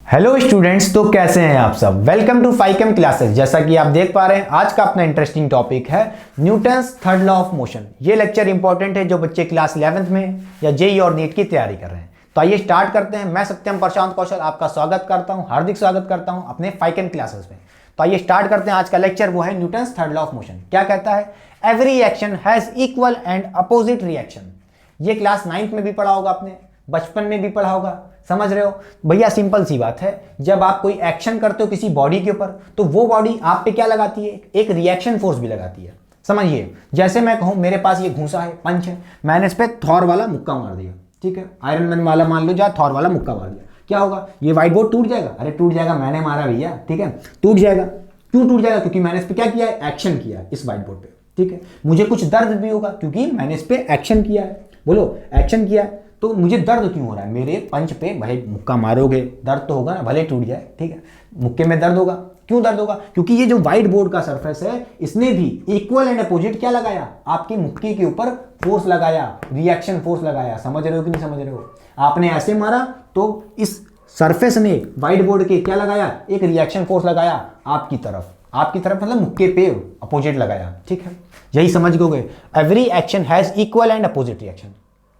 Hello students, तो कैसे हैं आप सब। Welcome to Phychem classes. जैसा कि आप देख पा रहे हैं, आज का अपना इंटरेस्टिंग टॉपिक है Newton's third law of motion. ये लेक्चर इंपॉर्टेंट है जो बच्चे क्लास 11th में या जेई और नीट की तैयारी कर रहे हैं। तो आइए स्टार्ट करते हैं। मैं सत्यम प्रशांत कौशल आपका स्वागत करता हूं, हार्दिक स्वागत करता हूं अपने फाइकेम क्लासेस में। तो आइए स्टार्ट करते हैं। आज का लेक्चर वो है Newton's third law of motion. क्या कहता है? Every action has equal and opposite reaction. ये क्लास 9th में भी पढ़ा होगा आपने, बचपन में भी पढ़ा होगा, समझ रहे हो भैया। सिंपल सी बात है, जब आप कोई एक्शन करते हो किसी बॉडी के ऊपर, तो वो बॉडी आप पे क्या लगाती है? एक रिएक्शन फोर्स भी लगाती है। समझिए, जैसे मैं कहूं मेरे पास ये घूंसा है, पंच है, मैंने इस पे थॉर वाला मुक्का मार दिया, ठीक है, आयरन मैन वाला मान लो, जहाँ थॉर वाला मुक्का मार दिया, क्या होगा? ये व्हाइट बोर्ड टूट जाएगा। अरे टूट जाएगा, मैंने मारा भैया, ठीक है, टूट जाएगा। क्यों टूट जाएगा? क्योंकि मैंने इस पे क्या किया है? एक्शन किया है इस व्हाइट बोर्ड पे, ठीक है। मुझे कुछ दर्द भी होगा क्योंकि मैंने इस पे एक्शन किया है। बोलो, एक्शन किया है तो मुझे दर्द क्यों हो रहा है? मेरे पंच पे भाई मुक्का मारोगे, दर्द तो होगा ना, भले टूट जाए, ठीक है, मुक्के में दर्द होगा। क्यों दर्द होगा? क्योंकि ये जो व्हाइट बोर्ड का सरफेस है, इसने भी इक्वल एंड अपोजिट क्या लगाया? आपके मुक्के के ऊपर फोर्स लगाया, रिएक्शन फोर्स लगाया। समझ रहे हो कि नहीं समझ रहे हो? आपने ऐसे मारा तो इस सरफेस ने व्हाइट बोर्ड के क्या लगाया? एक रिएक्शन फोर्स लगाया आपकी तरफ मतलब मुक्के पे अपोजिट लगाया, ठीक है। यही समझ गए, every action has equal and opposite reaction.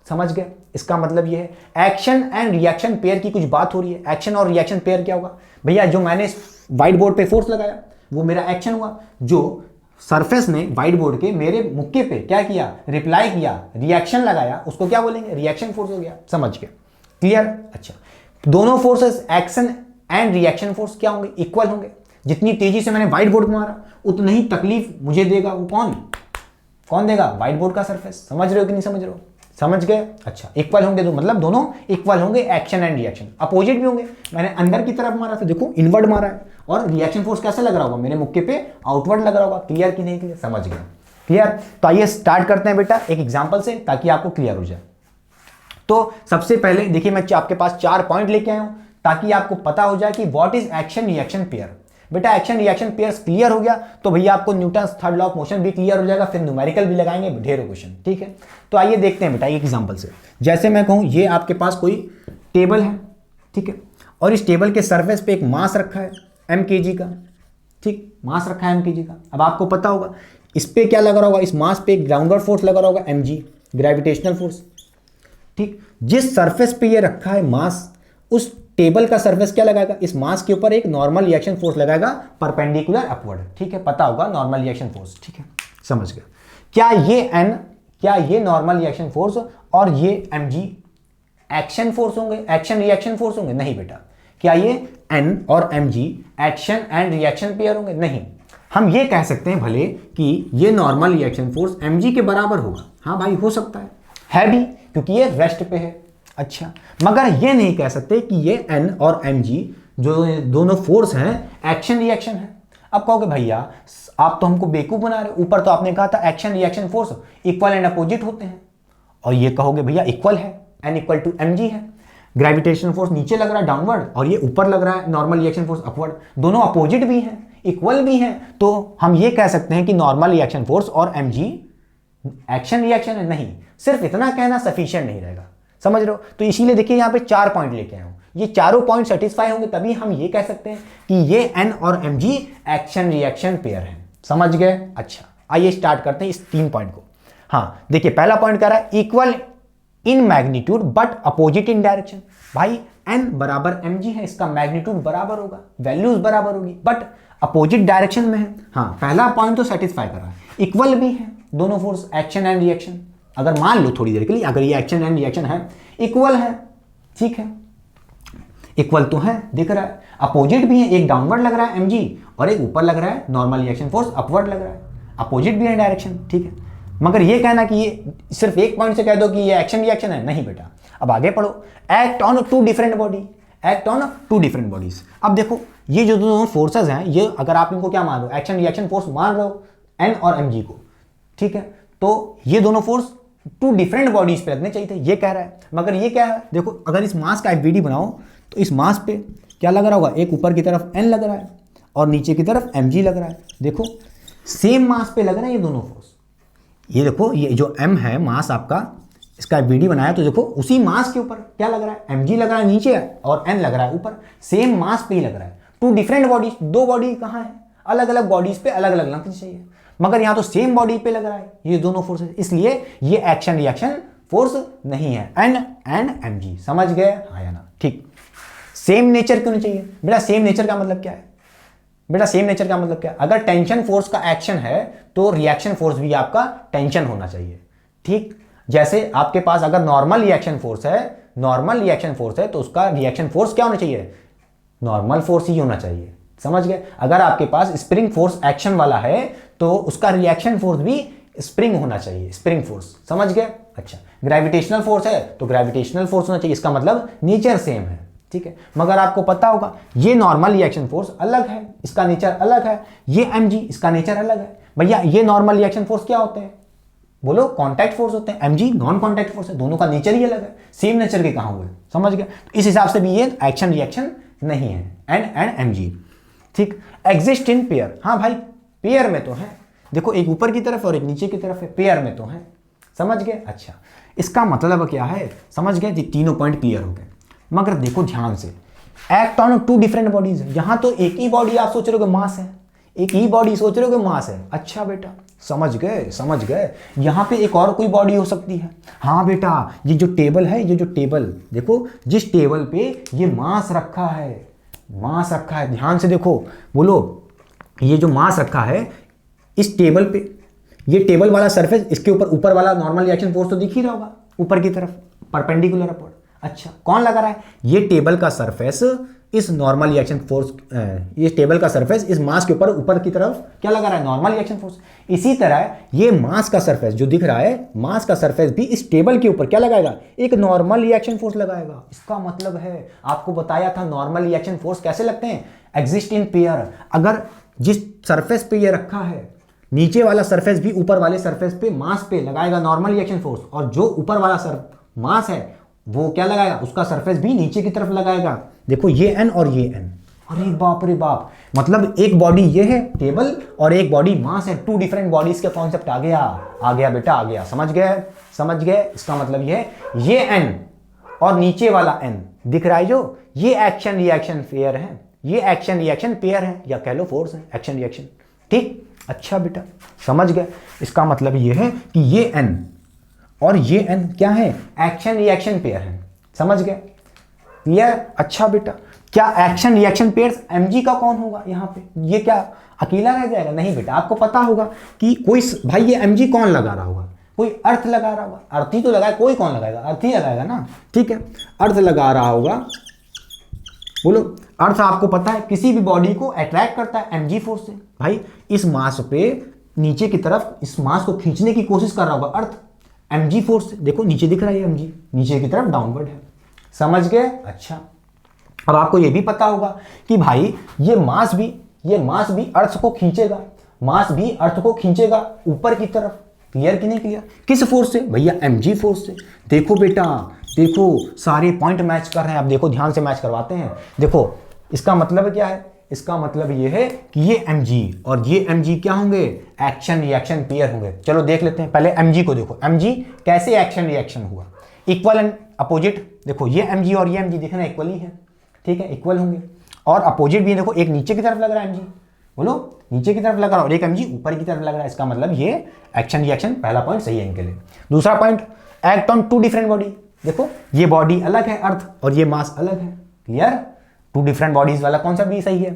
समझ गए? इसका मतलब ये है एक्शन एंड रिएक्शन पेयर की कुछ बात हो रही है। एक्शन और रिएक्शन पेयर क्या होगा भैया? जो मैंने व्हाइट बोर्ड पे फोर्स लगाया वो मेरा एक्शन हुआ, जो सरफेस ने व्हाइट बोर्ड के मेरे मुक्के पे क्या किया? रिप्लाई किया, रिएक्शन लगाया, उसको क्या बोलेंगे? रिएक्शन फोर्स हो गया। समझ गए? क्लियर? अच्छा, दोनों forces action and reaction force क्या होंगे? इक्वल होंगे। जितनी तेजी से मैंने व्हाइट बोर्ड को मारा उतनी ही तकलीफ मुझे देगा। वो कौन देगा? व्हाइट बोर्ड का सरफेस। समझ रहे हो कि नहीं समझ रहे हो? समझ गए? अच्छा, इक्वल होंगे तो मतलब दोनों इक्वल होंगे, एक्शन एंड रिएक्शन। अपोजिट भी होंगे। मैंने अंदर की तरफ मारा तो देखो इनवर्ड मारा है, और रिएक्शन फोर्स कैसे लग रहा होगा? मेरे मुक्के पे आउटवर्ड लग रहा होगा। क्लियर कि नहीं क्लियर? समझ गए? क्लियर? तो आइए स्टार्ट करते हैं बेटा एक एग्जांपल से, ताकि आपको क्लियर हो जाए। तो सबसे पहले देखिए, मैं आपके पास 4 पॉइंट लेके आया हूं ताकि आपको पता हो जाए कि what is action reaction pair. बेटा एक्शन रिएक्शन पेयर्स क्लियर हो गया तो भैया आपको Newton's third law of motion भी क्लियर हो जाएगा। फिर न्यूमेरिकल भी लगाएंगे, ढेरों क्वेश्चन, ठीक है। तो आइए देखते हैं बेटा एक एग्जांपल से। जैसे मैं कहूं ये आपके पास कोई टेबल है, ठीक है, और इस टेबल के सरफेस पे एक मास रखा है mkg का, ठीक, मास रखा है mkg का। अब आपको पता होगा इस पे क्या लगा होगा? इस मास पे एक ग्राउंडवर्ड फोर्स लगा होगा mg, ग्रेविटेशनल फोर्स, ठीक। जिस सरफेस पे ये रखा है मास, उस टेबल का सरफेस क्या लगाएगा? इस मास के ऊपर एक नॉर्मल रिएक्शन फोर्स लगाएगा, परपेंडिकुलर अपवर्ड, ठीक है, पता होगा नॉर्मल रिएक्शन फोर्स, ठीक है। समझ गए? क्या ये नॉर्मल रिएक्शन फोर्स और ये mg एक्शन फोर्स होंगे, एक्शन रिएक्शन फोर्स होंगे? नहीं बेटा। क्या ये n और mg action and reaction pair होंगे? नहीं। हम ये कह सकते हैं भले कि ये नॉर्मल रिएक्शन फोर्स mg के बराबर होगा। हाँ भाई, हो सकता है भी, क्योंकि ये रेस्ट पे है। अच्छा, मगर ये नहीं कह सकते कि ये n और mg जो दोनों फोर्स हैं एक्शन रिएक्शन है। अब कहोगे भैया आप तो हमको बेवकूफ बना रहे हो, ऊपर तो आपने कहा था action reaction force equal and opposite होते हैं, और ये कहोगे भैया इक्वल है, n इक्वल टू mg है। ग्रेविटेशनल फोर्स नीचे लग रहा है डाउनवर्ड, और ये ऊपर लग रहा है नॉर्मल रिएक्शन फोर्स अपवर्ड, दोनों अपोजिट भी हैं, इक्वल भी हैं। तो हम ये कह सकते हैं कि नॉर्मल रिएक्शन फोर्स और mg एक्शन रिएक्शन है। नहीं, सिर्फ इतना कहना सफिशिएंट नहीं रहेगा। समझ रहे हो? तो इसीलिए देखिए यहाँ पे 4 पॉइंट लेके आया हूं। ये चारों पॉइंट सेटिस्फाई होंगे तभी हम ये कह सकते हैं कि ये n और mg एक्शन रिएक्शन पेयर है। समझ गए? अच्छा, आइए स्टार्ट करते हैं इस 3 पॉइंट को। हाँ देखिए, पहला पॉइंट कह रहा है equal in magnitude but opposite in direction. भाई n बराबर mg है, इसका मैग्नीट्यूड बराबर होगा, वैल्यूज बराबर होगी, बट अपोजिट डायरेक्शन में है। हाँ, पहला पॉइंट तो सेटिस्फाई कर रहा है। इक्वल भी है दोनों फोर्स, एक्शन एंड रिएक्शन। अगर मान लो थोड़ी देर के लिए, अगर ये एक्शन एंड रिएक्शन है, इक्वल है, ठीक है, इक्वल तो है, दिख रहा है। अपोजिट भी है, एक डाउनवर्ड लग रहा है mg और एक ऊपर लग रहा है नॉर्मल रिएक्शन फोर्स अपवर्ड लग रहा है। अपोजिट भी है डायरेक्शन, ठीक है। मगर ये कहना कि ये सिर्फ एक पॉइंट से कह दो कि ये एक्शन रिएक्शन है, नहीं बेटा। अब आगे पढ़ो, act on two different bodies. अब देखो ये जो दोनों फोर्सेज हैं, ये अगर आप इनको क्या मान रहे हो? एक्शन रिएक्शन फोर्स मान रहे हो n और mg को, ठीक है, तो ये दोनों फोर्स 2 डिफरेंट बॉडीज पे लगने चाहिए थे, ये कह रहा है। मगर ये क्या है? देखो अगर इस मास का FBD बनाओ तो इस मास पे क्या लग रहा होगा? एक ऊपर की तरफ n लग रहा है और नीचे की तरफ mg लग रहा है। देखो सेम मास पे लग रहा है ये दोनों फोर्स। ये देखो, ये जो m है मास आपका इसका वीडियो बनाया तो देखो उसी मास के ऊपर क्या लग रहा है, mg लग रहा है नीचे और n लग रहा है ऊपर, सेम मास पे ही लग रहा है। टू डिफरेंट बॉडीज, दो बॉडी कहाँ है, अलग अलग बॉडीज पे अलग अलग लगना चाहिए, मगर यहाँ तो सेम बॉडी पे लग रहा है ये दोनों फोर्सेस, इसलिए ये एक्शन रिएक्शन फोर्स नहीं है। n एंड mg, समझ गए हाँ या ना? ठीक। सेम नेचर क्यों नहीं चाहिए बेटा? सेम नेचर का मतलब क्या है बेटा? सेम नेचर का मतलब क्या है? अगर टेंशन फोर्स का एक्शन है तो रिएक्शन फोर्स भी आपका टेंशन होना चाहिए। ठीक, जैसे आपके पास अगर नॉर्मल रिएक्शन फोर्स है तो उसका रिएक्शन फोर्स क्या होना चाहिए? नॉर्मल फोर्स ही होना चाहिए, समझ गए? अगर आपके पास स्प्रिंग फोर्स एक्शन वाला है तो उसका रिएक्शन फोर्स भी स्प्रिंग होना चाहिए, स्प्रिंग फोर्स, समझ गए? अच्छा, ग्रेविटेशनल फोर्स है तो ग्रेविटेशनल फोर्स होना चाहिए, इसका मतलब नेचर सेम है। ठीक है, मगर आपको पता होगा ये नॉर्मल रिएक्शन फोर्स अलग है, इसका नेचर अलग है, ये mg इसका नेचर अलग है। भैया ये नॉर्मल रिएक्शन फोर्स क्या होते हैं? बोलो, कांटेक्ट फोर्स होते हैं, mg नॉन कांटेक्ट फोर्स है, दोनों का नेचर ही अलग है, सेम नेचर के कहां हुए, समझ गए? तो इस हिसाब से भी ये एक्शन रिएक्शन नहीं है, एंड mg। ठीक, एग्जिस्ट इन पेयर, हाँ भाई पेयर में तो है, देखो एक ऊपर की तरफ और एक नीचे की तरफ है, पेयर में तो है, समझ गए? अच्छा, इसका मतलब क्या है, समझ गए? तीनों पॉइंट क्लियर हो गए। मगर देखो ध्यान से, act on two different bodies, यहां तो एक ही बॉडी आप सोच रहे हो मास है, एक ही बॉडी सोच रहे हो मास है। अच्छा बेटा, समझ गए, यहां पे एक और कोई बॉडी हो सकती है। हाँ बेटा, ये जो टेबल है, ये जो टेबल देखो, जिस टेबल पे ये मास रखा है, ध्यान से देखो, बोलो ये जो मास रखा है इस टेबल पे, ये टेबल वाला सरफेस, इसके ऊपर वाला नॉर्मल रिएक्शन फोर्स तो दिख ही रहा होगा ऊपर की तरफ, परपेंडिकुलर अपवर्ड। अच्छा, कौन लगा रहा है? ये टेबल का सरफेस इस नॉर्मल रिएक्शन फोर्स, ये टेबल का सरफेस इस मास के ऊपर की तरफ क्या लगा रहा है? Normal reaction force. इसी तरह ये मास का सरफेस जो दिख रहा है, मास का सरफेस भी इस टेबल के ऊपर क्या लगाएगा? एक नॉर्मल रिएक्शन फोर्स लगाएगा। इसका मतलब है, आपको बताया था नॉर्मल रिएक्शन फोर्स कैसे लगते हैं, एग्जिस्ट इन पेयर। अगर जिस सरफेस पे ये रखा है, नीचे वाला सरफेस भी ऊपर वाले सरफेस पे मास पे लगाएगा नॉर्मल रिएक्शन फोर्स, और जो ऊपर वाला मास है वो क्या लगाएगा? उसका सरफेस भी नीचे की तरफ लगाएगा। देखो ये n और ये n, अरे बाप रे बाप, मतलब एक बॉडी ये है टेबल और एक बॉडी मास है, टू डिफरेंट बॉडीज के कॉन्सेप्ट आ गया बेटा, आ गया, समझ गए? इसका मतलब ये है, ये n और नीचे वाला n दिख रहा है जो, ये एक्शन रिएक्शन पेयर है, ये एक्शन रिएक्शन पेयर है, या कह लो फोर्स है, एक्शन रिएक्शन। ठीक, अच्छा बेटा, समझ गए? इसका मतलब ये है कि ये n और ये n क्या है? एक्शन रिएक्शन पेयर है, समझ गए? क्लियर? अच्छा बेटा, क्या एक्शन रिएक्शन पेयर्स mg का कौन होगा यहाँ पे? ये क्या अकेला रह जाएगा? नहीं बेटा, आपको पता होगा कि कोई, भाई ये mg कौन लगा रहा होगा? कोई अर्थ लगा रहा होगा, अर्थ ही तो लगाए, कोई कौन लगाएगा? अर्थ ही लगाएगा ना। ठीक है, अर्थ लगा रहा होगा, बोलो, अर्थ आपको पता है किसी भी बॉडी को अट्रैक्ट करता है mg फोर्स से। भाई इस मास पे नीचे की तरफ इस मास को खींचने की कोशिश कर रहा होगा अर्थ, mg फोर्स से। देखो नीचे दिख रहा है mg, नीचे की तरफ डाउनवर्ड है, समझ गए? अच्छा, अब आपको ये भी पता होगा कि भाई ये मास भी अर्थ को खींचेगा, मास भी अर्थ को खींचेगा ऊपर की तरफ। क्लियर कि नहीं क्लियर? किस फोर्स से? भैया mg फोर्स से। देखो बेटा, देखो सारे पॉइंट मैच कर रहे हैं। अब देखो ध्यान से मैच करवाते हैं। देखो इसका मतलब क्या है? इसका मतलब ये है कि ये mg और ये mg क्या होंगे? एक्शन रिएक्शन पेयर होंगे। चलो देख लेते हैं, पहले mg को देखो, mg कैसे एक्शन रिएक्शन हुआ, इक्वल एंड अपोजिट। देखो ये mg और ये mg देखना इक्वल ही है, ठीक है, इक्वल होंगे। और अपोजिट भी देखो, एक नीचे की तरफ लग रहा है mg, बोलो नीचे की तरफ लग रहा है, और एक mg ऊपर की तरफ लग रहा है। इसका मतलब ये एक्शन रिएक्शन, पहला पॉइंट सही है इनके लिए। दूसरा point, act on two different body. देखो ये बॉडी अलग है अर्थ, और ये मास अलग है। क्लियर? टू डिफरेंट बॉडीज वाला कॉन्सेप्ट भी सही है।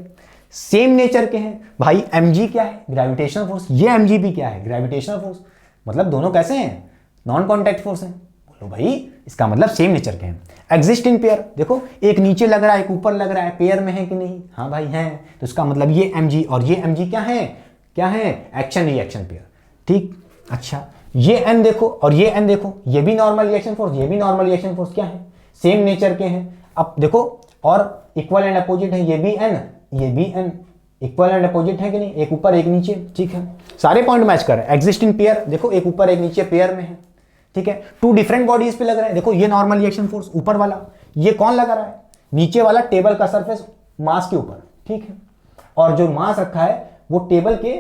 सेम नेचर के हैं। भाई mg क्या है? Gravitational force. ये mg भी क्या है? Gravitational force. मतलब दोनों कैसे हैं? नॉन कॉन्टैक्ट फोर्स हैं। बोलो भाई, इसका मतलब सेम नेचर के हैं। Exist in pair. देखो एक नीचे लग रहा है, एक ऊपर लग रहा है, पेयर में है कि नहीं? हाँ भाई है। तो इसका मतलब ये mg और ये mg क्या है? क्या है? Action reaction pair. ठीक, अच्छा ये n देखो और ये n देखो, ये भी नॉर्मल रिएक्शन फोर्स, ये भी नॉर्मल रिएक्शन फोर्स, क्या है? सेम नेचर के हैं। अब देखो, और इक्वल एंड अपोजिट है, ये भी n ये भी n, इक्वल एंड अपोजिट है कि नहीं? एक ऊपर एक नीचे। ठीक है, सारे पॉइंट मैच कर रहे हैं। एग्जिस्ट इन पेयर, देखो एक ऊपर एक नीचे पेयर में है। ठीक है, टू डिफरेंट बॉडीज पे लग रहा है। देखो ये नॉर्मल रिएक्शन फोर्स ऊपर वाला, ये कौन लगा रहा है? नीचे वाला टेबल का सरफेस मास के ऊपर। ठीक है, और जो मास रखा है वो टेबल के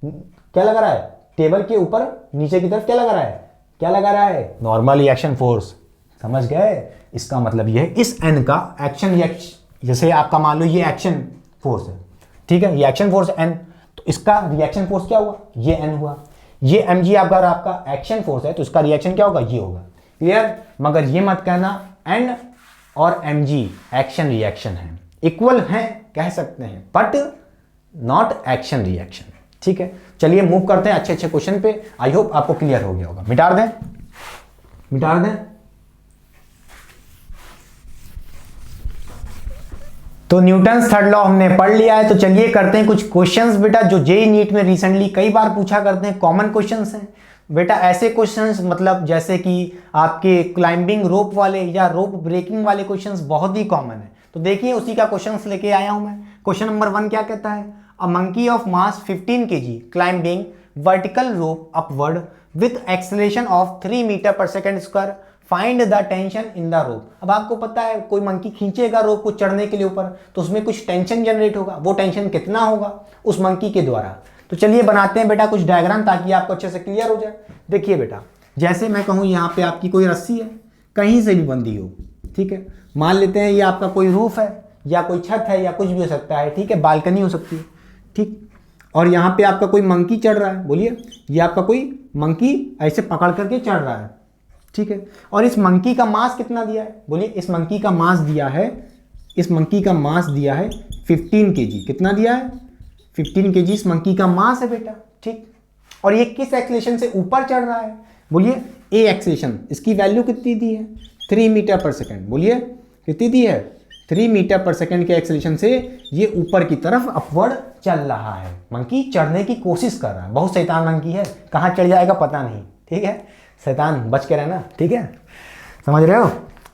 क्या लगा रहा है? टेबल के ऊपर नीचे की तरफ क्या लगा रहा है? क्या लगा रहा है, नॉर्मल रिएक्शन फोर्स। समझ गए, इसका मतलब ये है इस एन का एक्शन रिएक्शन, जैसे आपका मान लो ये एक्शन फोर्स है, ठीक है, ये एक्शन फोर्स एन, तो इसका रिएक्शन फोर्स क्या हुआ, ये एन हुआ। ये mg अगर आपका एक्शन फोर्स है तो इसका रिएक्शन क्या होगा, ये होगा। क्लियर, मगर ये मत कहना एन और mg एक्शन रिएक्शन है, इक्वल हैं कह सकते हैं, बट नॉट एक्शन रिएक्शन। ठीक है, चलिए मूव करते हैं अच्छे अच्छे क्वेश्चन पे। आई होप आपको क्लियर हो गया होगा। मिटा दें, मिटा दें। तो न्यूटन्स थर्ड लॉ हमने पढ़ लिया है, तो चलिए करते हैं कुछ क्वेश्चंस बेटा जो जेईई नीट में रिसेंटली कई बार पूछा करते हैं, कॉमन क्वेश्चंस हैं बेटा। ऐसे क्वेश्चंस मतलब जैसे कि आपके क्लाइंबिंग रोप वाले या रोप ब्रेकिंग वाले क्वेश्चंस बहुत ही कॉमन है। तो देखिए उसी का क्वेश्चंस लेके आया हूं मैं। क्वेश्चन नंबर 1 क्या कहता है, a monkey of mass 15 kg climbing vertical rope upward with acceleration of 3 metre per second square, find the tension in the rope. अब आपको पता है कोई मंकी खींचेगा रोप को चढ़ने के लिए ऊपर, तो उसमें कुछ टेंशन जनरेट होगा, वो टेंशन कितना होगा उस मंकी के द्वारा। तो चलिए बनाते हैं बेटा कुछ डायग्राम ताकि आपको अच्छे से क्लियर हो जाए। देखिए बेटा, जैसे मैं कहूँ यहाँ पे आपकी कोई रस्सी है, कहीं से भी बंधी हो, ठीक है, मान लेते हैं ये आपका कोई रूफ है या कोई छत है या कुछ भी हो सकता है, ठीक है, बालकनी हो सकती है, ठीक। और यहाँ पे आपका कोई मंकी चढ़ रहा है, बोलिए ये आपका कोई मंकी ऐसे पकड़ करके चढ़ रहा है, ठीक है। और इस मंकी का मास कितना दिया है, बोलिए इस मंकी का मास दिया है, इस मंकी का मास दिया है 15 kg। कितना दिया है, 15 kg इस मंकी का मास है बेटा, ठीक। और ये किस एक्सेलरेशन से ऊपर चढ़ रहा है, बोलिए ए एक्सेलरेशन, इसकी वैल्यू कितनी दी है, 3 मीटर पर सेकेंड। बोलिए कितनी दी है, 3 मीटर पर सेकेंड के एक्सेलरेशन से ये ऊपर की तरफ अपवर्ड चल रहा है। मंकी चढ़ने की कोशिश कर रहा है, बहुत शैतान मंकी है, कहाँ चढ़ जाएगा पता नहीं, ठीक है, शैतान बच के रहना, ठीक है, समझ रहे हो।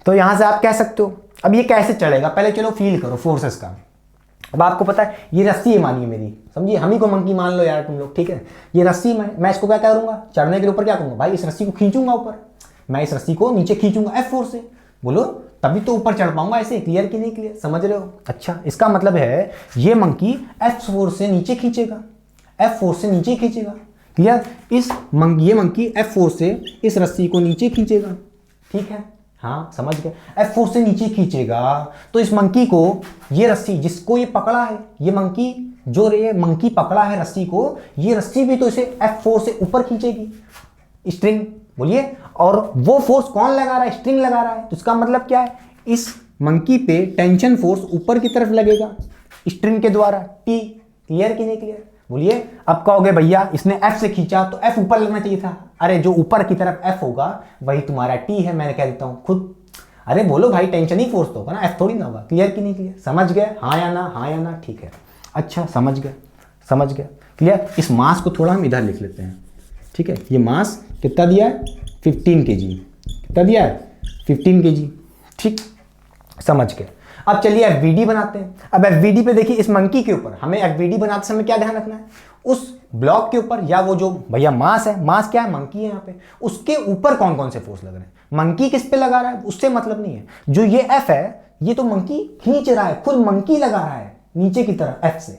तो यहां से आप कह सकते हो अब ये कैसे चढ़ेगा, पहले चलो फील करो फोर्सेस का। अब आपको पता है ये रस्सी है मानिए मेरी, समझिए, हम ही को मंकी मान लो यार तुम लोग, ठीक है। ये रस्सी मैं इसको क्या करूंगा, चढ़ने के ऊपर क्या करूंगा भाई, इस रस्सी को खींचूंगा ऊपर, मैं इस रस्सी को नीचे खींचूंगा एफ फोर्स से, बोलो तभी तो ऊपर चढ़ पाऊंगा। ऐसे क्लियर कि नहीं क्लियर, समझ रहे हो। अच्छा, इसका मतलब है ये मंकी एफ फोर्स से नीचे खींचेगा, एफ फोर्स से नीचे खींचेगा, क्लियर। ये मंकी एफ फोर्स से इस रस्सी को नीचे खींचेगा, ठीक है, हाँ समझ गए, एफ फोर्स से नीचे खींचेगा। तो इस मंकी को, ये रस्सी जिसको ये पकड़ा है, ये मंकी जो ये मंकी पकड़ा है रस्सी को, ये रस्सी भी तो इसे एफ फोर्स से ऊपर खींचेगी, स्ट्रिंग, बोलिए। और वो फोर्स कौन लगा रहा है, स्ट्रिंग लगा रहा है। तो इसका मतलब क्या है, इस मंकी पे टेंशन फोर्स ऊपर की तरफ लगेगा स्ट्रिंग के द्वारा, टी। क्लियर कि नहीं क्लियर, बोलिए। अब कहोगे भैया इसने एफ से खींचा तो एफ ऊपर लगना चाहिए था, अरे जो ऊपर की तरफ एफ होगा वही तुम्हारा टी है, मैं कह देता हूं खुद। अरे बोलो भाई, टेंशन ही फोर्स तो होगा ना, एफ थोड़ी ना होगा। क्लियर कि नहीं क्लियर, समझ गए, हाँ या ना, हाँ या ना, ठीक है। अच्छा समझ गए, समझ गए, क्लियर। इस मास को थोड़ा हम इधर लिख लेते हैं, ठीक है। ये मास कितना दिया है, 15 kg, कितना दिया है, 15 kg, ठीक, समझ गए। अब चलिए एफवीडी बनाते हैं। अब एफवीडी पे देखिए, इस मंकी के ऊपर हमें एफवीडी बनाते समय क्या ध्यान रखना है, उस ब्लॉक के ऊपर या वो जो भैया मास है, मास क्या है, मंकी है यहाँ पे, उसके ऊपर कौन कौन से फोर्स लग रहे हैं। मंकी किस पे लगा रहा है उससे मतलब नहीं है, जो ये एफ है ये तो मंकी खींच रहा है, खुद मंकी लगा रहा है नीचे की तरफ एफ से,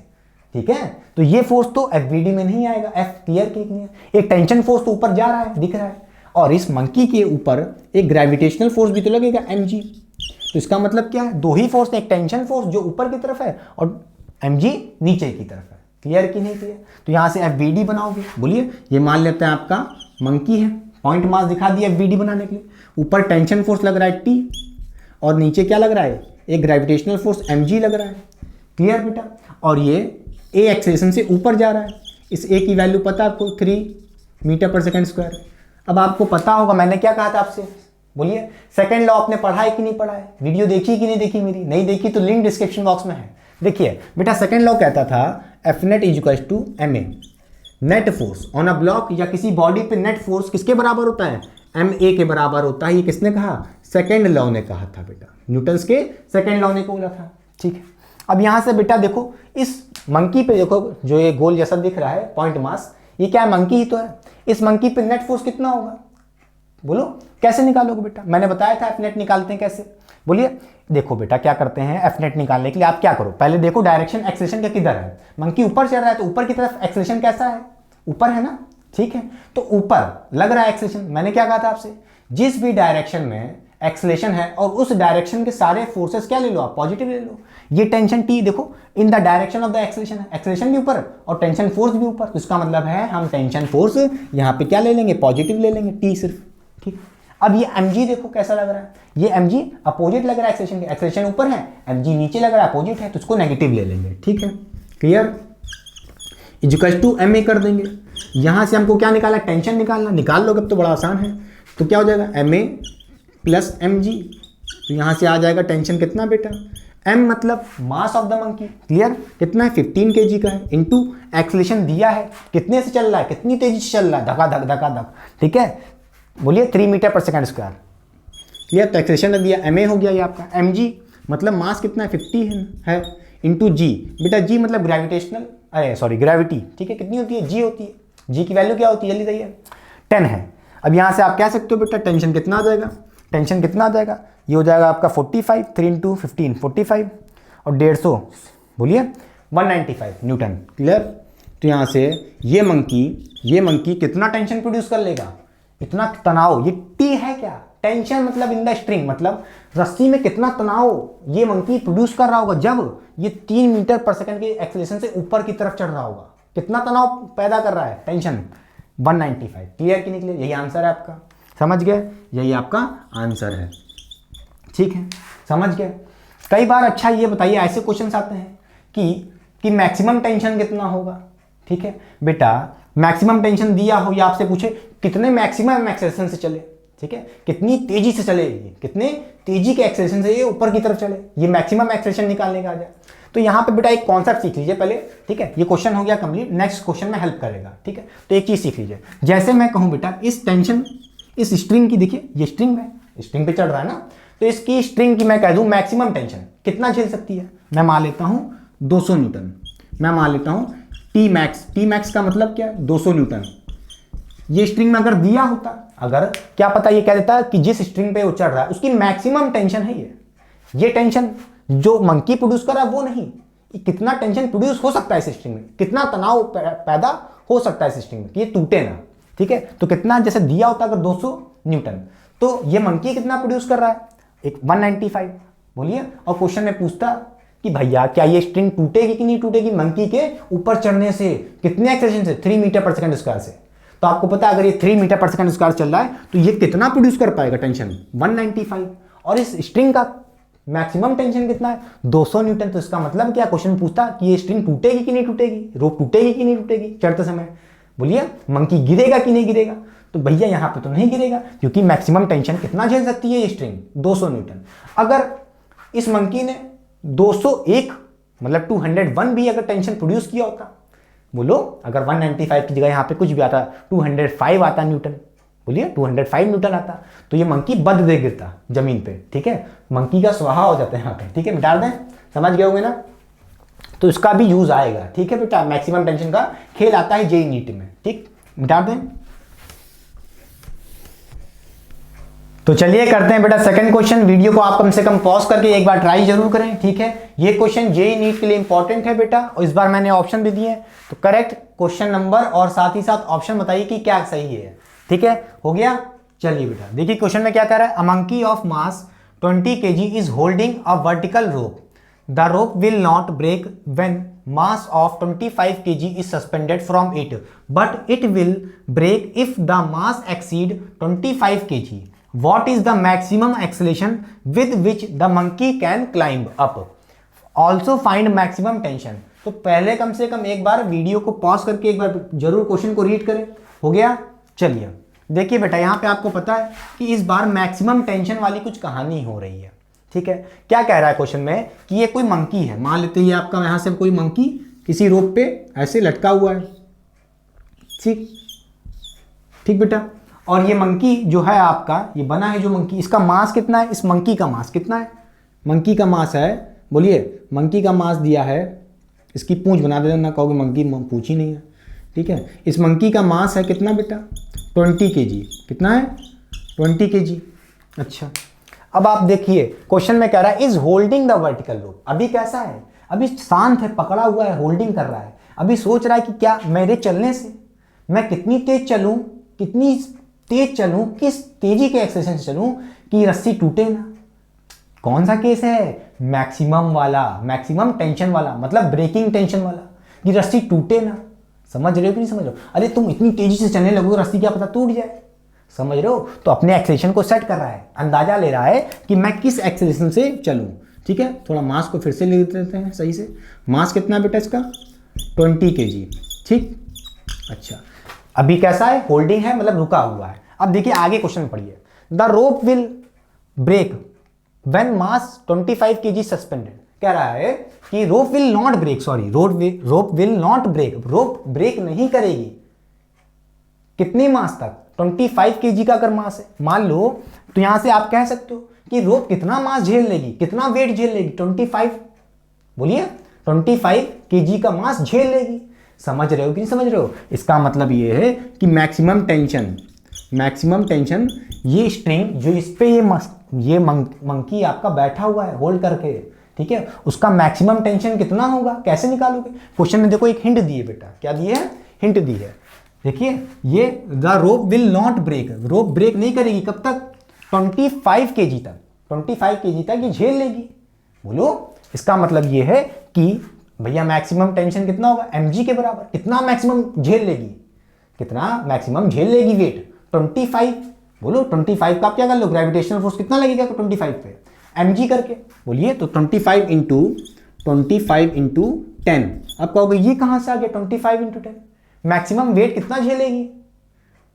ठीक है। तो ये फोर्स तो एफवीडी में नहीं आएगा, एफ क्लियर की नहीं है। एक टेंशन फोर्स तो ऊपर जा रहा है, दिख रहा है, और इस मंकी के ऊपर एक ग्रेविटेशनल फोर्स भी तो लगेगा, mg। तो इसका मतलब क्या है, दो ही फोर्स, एक टेंशन फोर्स जो ऊपर की तरफ है और mg नीचे की तरफ है। क्लियर कि नहीं क्लियर। तो यहां से एफवीडी बनाओगे, बोलिए ये मान लेते हैं आपका मंकी है, पॉइंट मास दिखा दिया एफवीडी बनाने के लिए, ऊपर टेंशन फोर्स लग रहा है T और नीचे क्या लग रहा है, एक ग्रेविटेशनल फोर्स mg लग रहा है। क्लियर बेटा। और ये ए एक्सेलरेशन से ऊपर जा रहा है, इस ए की वैल्यू पता है आपको, 3 मीटर पर सेकेंड स्क्वायर। अब आपको पता होगा मैंने क्या कहा था आपसे, बोलिए सेकंड लॉ आपने पढ़ा है कि नहीं पढ़ा है, वीडियो देखी कि नहीं देखी मेरी, नहीं देखी तो लिंक डिस्क्रिप्शन बॉक्स में है। देखिए बेटा, सेकंड लॉ कहता था F net is equal to m a, net force on a block या किसी बॉडी पे नेट फोर्स किसके बराबर होता है, एम ए के बराबर होता है। ये किसने कहा, सेकंड लॉ ने कहा था बेटा, न्यूटन्स के सेकंड लॉ ने बोला था, ठीक है। अब यहां से बेटा देखो, इस मंकी पे देखो, जो ये गोल जैसा दिख रहा है पॉइंट मास, ये क्या है, मंकी ही तो है। इस मंकी पे नेट फोर्स कितना होगा, बोलो कैसे निकालोगे बेटा, मैंने बताया था एफ नेट निकालते हैं कैसे। बोलिए देखो बेटा, क्या करते हैं एफ नेट निकालने के लिए आप क्या करो, पहले देखो डायरेक्शन एक्सेलरेशन का किधर है, मंकी ऊपर चल रहा है तो ऊपर की तरफ एक्सेलरेशन कैसा है, ऊपर है ना, ठीक है। तो ऊपर लग रहा है एक्सेलेरेशन, मैंने क्या कहा था आपसे, जिस भी डायरेक्शन में एक्सेलेरेशन है और उस डायरेक्शन के सारे फोर्सेस क्या ले लो आप, पॉजिटिव ले लो। ये टेंशन टी देखो in the direction of the acceleration है, एक्सेलेरेशन भी ऊपर और टेंशन फोर्स भी ऊपर, तो इसका मतलब है हम टेंशन फोर्स यहाँ पे क्या ले लेंगे, पॉजिटिव ले लेंगे, टी सिर्फ। ठीक, अब ये mg देखो कैसा लग रहा है, ये mg अपोजिट लग रहा है एक्सेलेरेशन के, एक्सेलेरेशन ऊपर है, mg नीचे लग रहा है, अपोजिट है, तो इसको नेगेटिव ले लेंगे। ठीक है, क्लियर, इक्वल टू ma कर देंगे। यहां से हमको क्या निकाला, टेंशन निकालना, निकाल लो, अब तो बड़ा आसान है। तो क्या हो जाएगा ma प्लस mg, तो यहां से आ जाएगा टेंशन कितना बेटा, m मतलब mass of the monkey, clear, कितना है 15 kg का है, इनटू एक्सेलेरेशन दिया है, कितने से चल रहा है, कितनी तेजी से चल रहा है, धका धक धका धक। ठीक है, बोलिए 3 मीटर पर सेकंड स्क्वायर, क्लियर। तो एक्सेलेरेशन दिया ma हो गया ये आपका, mg मतलब मास कितना है 50 है, इनटू g, बेटा g मतलब ग्रेविटेशनल, अरे सॉरी ग्रेविटी, ठीक है, कितनी होती है, g होती है, g की वैल्यू क्या होती है, जल्दी बताइए, 10 है। अब यहाँ से आप कह सकते हो बेटा टेंशन कितना आ जाएगा, टेंशन कितना आ जाएगा, ये हो जाएगा आपका 45, 3 इंटू 15 45 और 150, बोलिए 195 न्यूटन, क्लियर। तो यहाँ से ये मंकी कितना टेंशन प्रोड्यूस कर लेगा, इतना तनाव, ये टी है क्या, टेंशन मतलब इन द स्ट्रिंग, मतलब रस्सी में कितना तनाव ये मंकी प्रोड्यूस कर रहा होगा जब ये 3 मीटर पर सेकंड के एक्सेलेरेशन से ऊपर की तरफ चढ़ रहा होगा, कितना तनाव पैदा कर रहा है, टेंशन 195, क्लियर कि नहीं क्लियर, यही आंसर है आपका, समझ गए, यही आपका आंसर है। ठीक है, समझ गए। कई बार अच्छा ये बताइए ऐसे क्वेश्चंस आते हैं कि मैक्सिमम टेंशन कितना होगा। ठीक है बेटा, मैक्सिमम टेंशन दिया हो या आपसे पूछे कितने मैक्सिमम एक्सेलेरेशन से चले, ठीक है, कितनी तेजी से चले, ये कितने तेजी के एक्सेलेरेशन से ये ऊपर की तरफ चले, ये मैक्सिमम एक्सेलेरेशन निकालने का आ जाए। तो यहाँ पे बेटा एक कॉन्सेप्ट सीख लीजिए पहले, ठीक है, ये क्वेश्चन हो गया कंप्लीट, नेक्स्ट क्वेश्चन में हेल्प करेगा। ठीक है, तो एक चीज सीख लीजिए, जैसे मैं कहूँ बेटा इस टेंशन, इस स्ट्रिंग की, देखिए ये स्ट्रिंग है, स्ट्रिंग पे चढ़ रहा है ना, तो इसकी स्ट्रिंग की मैं कह दूं मैक्सिमम टेंशन कितना झेल सकती है, मैं मान लेता हूं 200 न्यूटन, मैं मान लेता हूं टी मैक्स का मतलब क्या है 200 न्यूटन। ये स्ट्रिंग में अगर दिया होता, अगर क्या पता ये कह देता कि जिस स्ट्रिंग पे वो चढ़ रहा है उसकी मैक्सिमम टेंशन है ये टेंशन जो मंकी प्रोड्यूस कर रहा है वो नहीं, कितना टेंशन प्रोड्यूस हो सकता है इस स्ट्रिंग में, कितना तनाव पैदा हो सकता है इस स्ट्रिंग में कि ये टूटे ना। ठीक है, तो कितना जैसे दिया होता अगर 200 न्यूटन, तो ये मंकी कितना प्रोड्यूस कर रहा है, एक 195, बोलिए। और क्वेश्चन में पूछता कि भैया क्या ये स्ट्रिंग टूटेगी कि नहीं टूटेगी मंकी के ऊपर चढ़ने से, कितने एक्सेलेरेशन से, 3 मीटर पर सेकंड स्क्वायर से। तो आपको पता है अगर ये 3 मीटर पर सेकंड स्क्वायर चल रहा है तो ये कितना प्रोड्यूस कर पाएगा टेंशन, 195, और इस स्ट्रिंग का मैक्सिमम टेंशन कितना है 200 न्यूटन। तो इसका मतलब क्या, क्वेश्चन पूछता कि ये स्ट्रिंग टूटेगी कि नहीं टूटेगी, रोप टूटेगी कि नहीं टूटेगी चढ़ते समय, बोलिए मंकी गिरेगा कि नहीं गिरेगा। तो भैया यहाँ पे तो नहीं गिरेगा क्योंकि मैक्सिमम टेंशन कितना झेल सकती है ये स्ट्रिंग, 200 न्यूटन। अगर इस मंकी ने 201 मतलब 201 भी अगर टेंशन प्रोड्यूस किया होता, बोलो अगर 195 की जगह यहाँ पे कुछ भी आता 205 आता न्यूटन, बोलिए 205 न्यूटन आता, तो ये मंकी बद दे गिरता जमीन पे। ठीक है, मंकी का स्वाहा हो जाता है यहाँ पे। ठीक है, मिटा दें, समझ गए होंगे ना। तो इसका भी यूज आएगा। ठीक है बेटा, मैक्सिमम टेंशन का खेल आता है जेईई नीट में। ठीक, मिटा दें। तो चलिए करते हैं बेटा सेकंड क्वेश्चन। वीडियो को आप कम से कम पॉज करके एक बार ट्राई जरूर करें। ठीक है, ये क्वेश्चन जेईई नीट के लिए इंपॉर्टेंट है बेटा, और इस बार मैंने ऑप्शन भी दिए हैं, तो करेक्ट क्वेश्चन नंबर और साथ ही साथ ऑप्शन बताइए कि क्या सही है। ठीक है, हो गया। चलिए बेटा देखिए क्वेश्चन में क्या कह रहा है, a monkey of mass 20 kg is holding a vertical rope, the rope will not break when mass of 25 kg is suspended from it, but it will break if the mass exceed 25 kg. What is the maximum acceleration with which the monkey can climb up? Also find maximum tension. तो पहले कम से कम एक बार video को pause करके एक बार जरूर question को read करें। हो गया, चलिए देखिए बेटा यहाँ पे आपको पता है कि इस बार मैक्सिमम टेंशन वाली कुछ कहानी हो रही है। ठीक है, क्या कह रहा है क्वेश्चन में कि ये कोई मंकी है, मान लेते हैं आपका यहां से कोई मंकी किसी रोप पे ऐसे लटका हुआ है। ठीक ठीक बेटा, और ये मंकी जो है आपका, ये बना है जो मंकी, इसका मास कितना है, इस मंकी का मास कितना है, मंकी का मास है, बोलिए मंकी का मास दिया है, इसकी पूंछ बना देना, ना कहोगे मंकी पूंछ ही नहीं है। ठीक है, इस मंकी का मास है कितना बेटा 20 kg, कितना है 20 kg। अच्छा, अब आप देखिए क्वेश्चन में कह रहा है इज होल्डिंग द वर्टिकल रोप, अभी कैसा है, अभी शांत है, पकड़ा हुआ है, होल्डिंग कर रहा है, अभी सोच रहा है कि क्या मेरे चलने से मैं कितनी तेज चलूं, कितनी तेज चलूं, किस तेजी के एक्सेलेरेशन से चलूं कि रस्सी टूटे ना। कौन सा केस है? मैक्सिमम वाला, मैक्सिमम टेंशन वाला, मतलब ब्रेकिंग टेंशन वाला, कि रस्सी टूटे ना। समझ रहे हो कि नहीं समझ रहे हो? अरे तुम इतनी तेजी से चलने लगो रस्सी क्या पता टूट जाए। समझ रहे हो? तो अपने एक्सेलेरेशन को सेट कर रहा है, अंदाजा ले रहा है कि मैं किस एक्सेलेरेशन से चलूं। ठीक है, थोड़ा मास को फिर से लिख देते हैं सही से। मास कितना बेटा इसका? 20 kg। ठीक, अच्छा अभी कैसा है? होल्डिंग है, मतलब रुका हुआ है। अब देखिए आगे क्वेश्चन पढ़िए। The rope will break when mass 25 kg suspended. कह रहा है कि rope will not break, sorry rope will not break, rope break नहीं करेगी। कितनी मास तक? 25 kg का अगर मास है मान लो, तो यहां से आप कह सकते हो कि रोप कितना मास झेल लेगी, कितना वेट झेल लेगी? 25, बोलिए 25 kg का मास झेल लेगी। समझ रहे हो कि नहीं समझ रहे हो? इसका मतलब ये है कि मैक्सिमम टेंशन, मैक्सिमम टेंशन, ये स्ट्रिंग जो इस पे ये मंकी आपका बैठा हुआ है होल्ड करके, ठीक है, उसका मैक्सिमम टेंशन कितना होगा? कैसे निकालोगे? क्वेश्चन में देखो एक हिंट दी है बेटा। क्या दी है? हिंट दी है। देखिए ये the rope will not break, rope break नहीं करेगी कब तक? 25 kg तक, 25 kg तक ये झेल लेगी। बोलो, इसका मतलब ये है कि भैया मैक्सिमम टेंशन कितना होगा? mg के बराबर। कितना मैक्सिमम झेल लेगी? कितना मैक्सिमम झेल लेगी वेट? 25। बोलो 25 का आप क्या कर लो? ग्रेविटेशनल फोर्स कितना लगेगा 25 पे? mg करके बोलिए। तो 25 इंटू 10। अब कहोगे ये कहां से आ गया 25 इंटू 10? मैक्सिमम वेट कितना झेलेगी?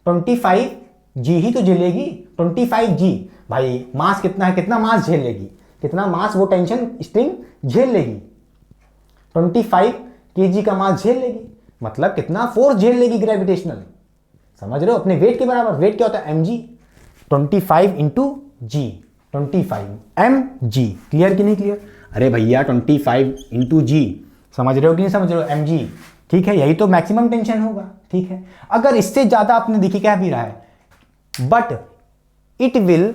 25 जी ही तो झेलेगी। 25 जी भाई, मास कितना है? कितना मास झेल लेगी? कितना मास वो टेंशन स्ट्रिंग झेल लेगी? 25 kg का मास झेल लेगी, मतलब कितना फोर्स झेल लेगी ग्रेविटेशनल। समझ रहे हो? अपने वेट के बराबर। वेट क्या होता है? mg। 25 इंटू जी, 25 mg। क्लियर कि नहीं क्लियर? अरे भैया 25 इंटू जी, समझ रहे हो कि नहीं समझ रहे हो? mg। ठीक है, यही तो मैक्सिमम टेंशन होगा। ठीक है, अगर इससे ज्यादा आपने देखिए क्या भी रहा है, but it will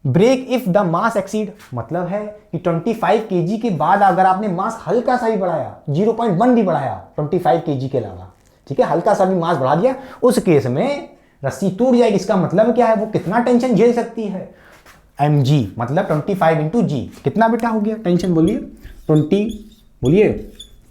break if the mass exceed, मतलब है कि 25 kg के बाद अगर आपने मास हल्का सा भी बढ़ाया, 0.1 भी बढ़ाया 25 kg के अलावा, ठीक है, हल्का सा भी मास बढ़ा दिया, उस केस में रस्सी टूट जाएगी। इसका मतलब क्या है? वो कितना टेंशन झेल सकती है? mg, मतलब 25 इंटू जी। कितना बेटा हो गया टेंशन? बोलिए 20, बोलिए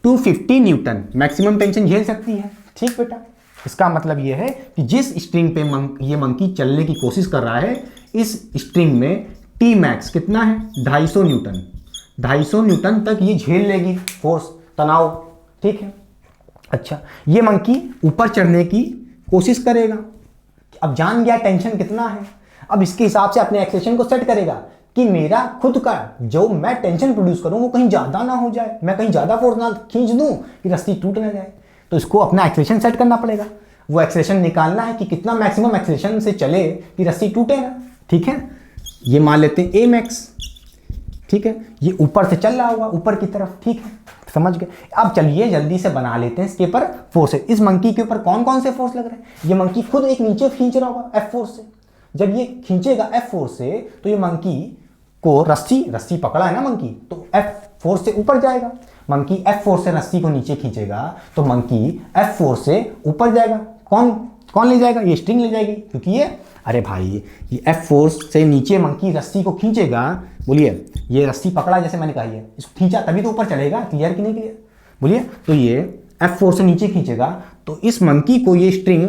250 न्यूटन मैक्सिमम टेंशन झेल सकती है। ठीक बेटा, इसका मतलब यह है कि जिस स्ट्रिंग पे ये मंकी चलने की कोशिश कर रहा है, इस स्ट्रिंग में टी मैक्स कितना है? 250 न्यूटन। 250 न्यूटन तक ये झेल लेगी फोर्स, तनाव। ठीक है, अच्छा ये मंकी ऊपर चढ़ने की कोशिश करेगा। अब जान गया टेंशन कितना है, अब इसके हिसाब से अपने एक्सेलेरेशन को सेट करेगा कि मेरा खुद का जो मैं टेंशन प्रोड्यूस करूं वो कहीं ज्यादा ना हो जाए, मैं कहीं ज्यादा फोर्स ना खींच दूं कि रस्सी टूट ना जाए। तो इसको अपना एक्सेलेरेशन सेट करना पड़ेगा। वो एक्सेलेरेशन निकालना है कि कितना मैक्सिमम एक्सेलेरेशन से चले कि रस्सी टूटे ना। ठीक है, ये मान लेते हैं ए मैक्स। ठीक है, ये ऊपर से चल रहा होगा ऊपर की तरफ। ठीक है, समझ गए? अब चलिए जल्दी से बना लेते हैं इसके ऊपर फोर्सेस। इस मंकी के ऊपर कौन कौन से फोर्स लग रहे हैं? ये मंकी खुद एक नीचे खींच रहा होगा एफ फोर्स से। जब ये खींचेगा एफ फोर्स से, तो ये मंकी को रस्सी पकड़ा है ना मंकी, तो एफ फोर्स से ऊपर जाएगा। मंकी एफ फोर्स से रस्सी को नीचे खींचेगा तो मंकी एफ फोर्स से ऊपर जाएगा। कौन ले जाएगा? ये स्ट्रिंग ले जाएगी, क्योंकि ये, अरे भाई ये एफ फोर्स से नीचे मंकी रस्सी को खींचेगा। बोलिए, ये रस्सी पकड़ा जैसे मैंने कहा, ये इसको खींचा तभी तो ऊपर चलेगा। क्लियर कि नहीं क्लियर? बोलिए, तो ये एफ फोर्स से नीचे खींचेगा तो इस मंकी को ये स्ट्रिंग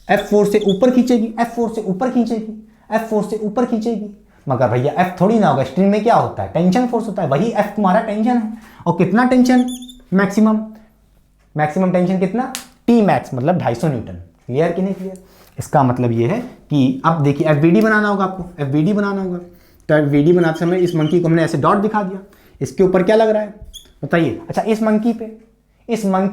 एफ फोर्स से ऊपर खींचेगी, एफ फोर्स से ऊपर खींचेगी, एफ फोर्स से ऊपर खींचेगी। मगर भैया एफ थोड़ी ना होगा, स्ट्रिंग में क्या होता है? टेंशन फोर्स होता है। वही एफ तुम्हारा टेंशन है। और कितना टेंशन? मैक्सिमम टेंशन कितना? टी मैक्स, मतलब 250 न्यूटन। क्लियर कि नहीं क्लियर? इसका मतलब ये है कि अब देखिए एफबीडी बनाना होगा आपको, एफबीडी बनाना होगा। तो एफबीडी बनाते समय इस मंकी को हमने ऐसे डॉट दिखा दिया। इसके ऊपर क्या लग रहा है बताइए? अच्छा, इस मंकी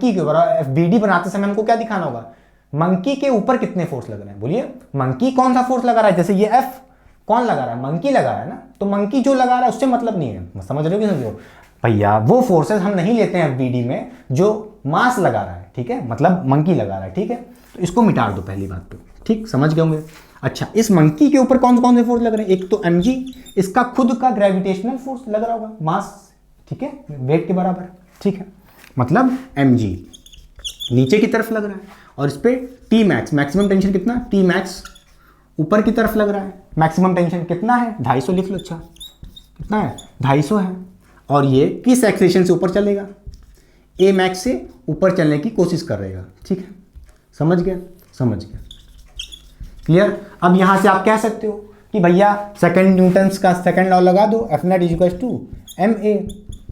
के ऊपर एफबीडी बनाते समय हमको क्या दिखाना होगा? मंकी के ऊपर कितने फोर्स लग रहे हैं? बोलिए, मंकी कौन सा फोर्स लगा रहा है? जैसे ये एफ कौन लगा रहा है? मंकी लगा रहा है ना, तो मंकी जो लगा रहा है उससे मतलब नहीं है। समझ रहे हो कि समझ रहे हो? भैया वो फोर्सेस हम नहीं लेते हैं एफबीडी में जो मास लगा रहा है। ठीक है, मतलब मंकी लगा रहा है। ठीक है, तो इसको मिटा दो पहली बात तो। ठीक, समझ गए होंगे? अच्छा, इस मंकी के ऊपर कौन कौन से फोर्स लग रहे हैं? एक तो mg, इसका खुद का ग्रेविटेशनल फोर्स लग रहा होगा, मास, ठीक है, वेट के बराबर। ठीक है, मतलब mg नीचे की तरफ लग रहा है और इस पे टी मैक्स, मैक्सिमम टेंशन कितना, टी मैक्स ऊपर की तरफ लग रहा है, मैक्सिमम टेंशन कितना है 250 लिख लो। अच्छा कितना है 250 है, और ये किस एक्सेलेरेशन से ऊपर चलेगा, ए मैक्स से ऊपर चलने की कोशिश कर रहेगा। ठीक है, समझ गया, समझ गया, क्लियर। अब यहां से आप कह सकते हो कि भैया सेकंड न्यूटन्स का सेकंड लॉ लगा दो, F net is equal to m a.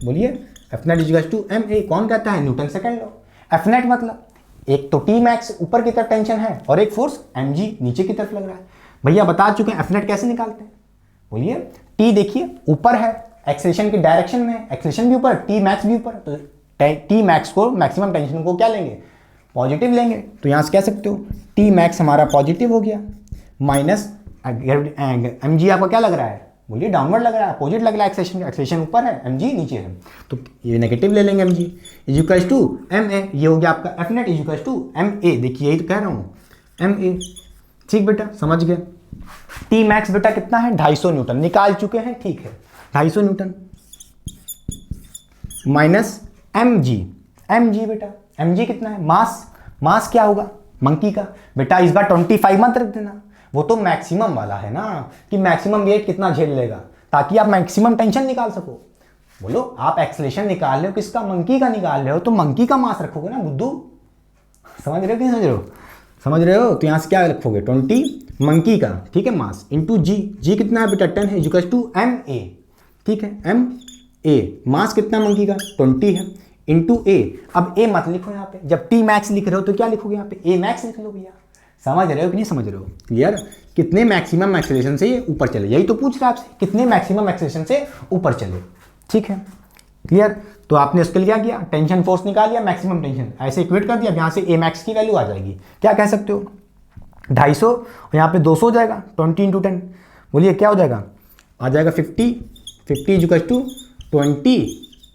बोलिए F net is equal to m a, कौन कहता है, Newton second law. F net मतलब एक तो टी मैक्स ऊपर की तरफ टेंशन है और एक फोर्स एम जी नीचे की तरफ लग रहा है। भैया बता चुके हैं एफ नेट कैसे निकालते हैं। बोलिए टी देखिए ऊपर है, एक्सेलेरेशन की डायरेक्शन में, एक्सेलेरेशन भी ऊपर, टी मैक्स भी ऊपर, तो टी मैक्स को मैक्सिमम टेंशन को क्या लेंगे, पॉजिटिव लेंगे। तो यहाँ से कह सकते हो टी मैक्स हमारा पॉजिटिव हो गया, माइनस एम जी आपका क्या लग रहा है, बोलिए डाउनवर्ड लग रहा है, अपोजिट लग रहा है, एक्सेलेरेशन ऊपर है, एम जी नीचे है, तो ये नेगेटिव ले लेंगे, m g is equal to m a. ये हो गया आपका F net is equal to m a. देखिए यही तो कह रहा हूँ, एम ए। ठीक बेटा, समझ गए। टी मैक्स बेटा कितना है, 250 न्यूटन निकाल चुके हैं। ठीक है, 250 newton minus m g, m g बेटा, एम जी कितना है, मास, मास क्या होगा मंकी का। बेटा इस बार 25 मत रख देना, वो तो मैक्सिमम वाला है ना, कि मैक्सिमम वेट कितना झेल लेगा, ताकि आप मैक्सिमम टेंशन निकाल सको। बोलो आप एक्सेलेरेशन निकाल रहे हो किसका, मंकी का निकाल रहे हो, तो मंकी का मास रखोगे ना बुद्धू। समझ रहे हो कि नहीं समझ रहे हो, समझ रहे हो। तो यहाँ से क्या रखोगे, 20 मंकी का, ठीक है, मास इंटू जी, जी कितना है बेटा 10 है, इक्वल टू एम ए। ठीक है, एम ए, मास कितना मंकी का 20 है, इंटू ए। अब ए मत लिखो यहाँ पे, जब टी मैक्स लिख रहे हो तो क्या लिखोगे यहाँ पे, ए मैक्स लिख लो भैया। समझ रहे हो कि नहीं समझ रहे हो, क्लियर। कितने मैक्सिमम एक्सेलेरेशन से ये ऊपर चले, यही तो पूछ रहा है आपसे, कितने मैक्सिमम एक्सेलेरेशन से ऊपर चले। ठीक है, क्लियर। तो आपने उसके लिए क्या किया, टेंशन फोर्स निकाल लिया, मैक्सिमम टेंशन ऐसे इक्वेट कर दिया, यहाँ से ए मैक्स की वैल्यू आ जाएगी, क्या कह सकते हो 250 और यहाँ पे 200 हो जाएगा, 20 इंटू 10, बोलिए क्या हो जाएगा, आ जाएगा 50, 50 is equal to 20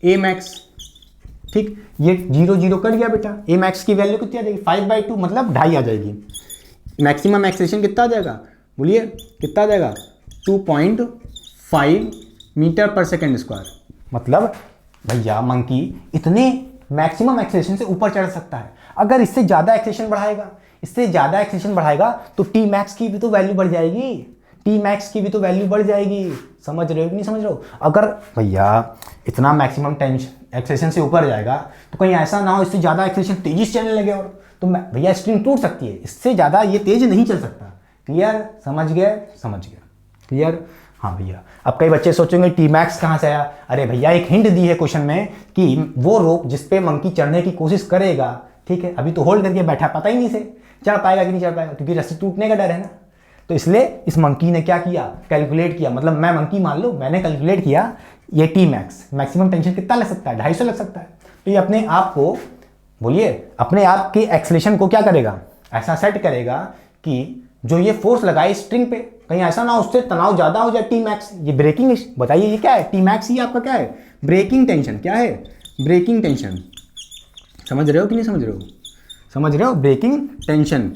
a max. ठीक, ये 0 0 कट गया बेटा, ए मैक्स की वैल्यू कितनी आ जाएगी 5/2, मतलब 2.5 आ जाएगी। मैक्सिमम एक्सेलेरेशन कितना आ जाएगा, बोलिए कितना आ जाएगा 2.5 मीटर पर सेकेंड स्क्वायर। मतलब भैया मंकी इतने मैक्सिमम एक्सेलेरेशन से ऊपर चढ़ सकता है। अगर इससे ज़्यादा एक्सेलेरेशन बढ़ाएगा, इससे ज़्यादा एक्सेलेरेशन बढ़ाएगा तो टी मैक्स की भी तो वैल्यू बढ़ जाएगी, टी मैक्स की भी तो वैल्यू बढ़ जाएगी। समझ रहे हो कि नहीं समझ रहे हो। अगर भैया इतना मैक्सिमम टेंशन एक्सेलेरेशन से ऊपर जाएगा तो कहीं ऐसा ना हो इससे ज़्यादा एक्सेलेरेशन तेजी से चलने लगे, और तो भैया स्ट्रिंग टूट सकती है, इससे ज़्यादा ये तेज नहीं चल सकता। क्लियर, समझ गए, समझ गया, क्लियर। हाँ भैया, अब कई बच्चे सोचेंगे टी मैक्स कहाँ से आया। अरे भैया एक हिंट दी है क्वेश्चन में कि वो रोप जिस पे मंकी चढ़ने की कोशिश करेगा, ठीक है, अभी तो होल्ड करके बैठा, पता ही नहीं से चढ़ पाएगा कि नहीं चढ़ पाएगा, क्योंकि रस्सी टूटने का डर है ना। तो इसलिए इस मंकी ने क्या किया, कैलकुलेट किया, मतलब मैं मंकी मान लो, मैंने कैलकुलेट किया ये टी मैक्स मैक्सिमम टेंशन कितना लग सकता है, 250 लग सकता है। तो ये अपने आप को, बोलिए अपने आप के एक्सेलेरेशन को क्या करेगा, ऐसा सेट करेगा कि जो ये फोर्स लगाए स्ट्रिंग पे, कहीं ऐसा ना उससे तनाव ज़्यादा हो जाए टी मैक्स। ये ब्रेकिंग, बताइए ये क्या है, टी मैक्स ही आपका क्या है, ब्रेकिंग टेंशन। क्या है, ब्रेकिंग टेंशन। समझ रहे हो कि नहीं समझ रहे हो, समझ रहे हो, ब्रेकिंग टेंशन,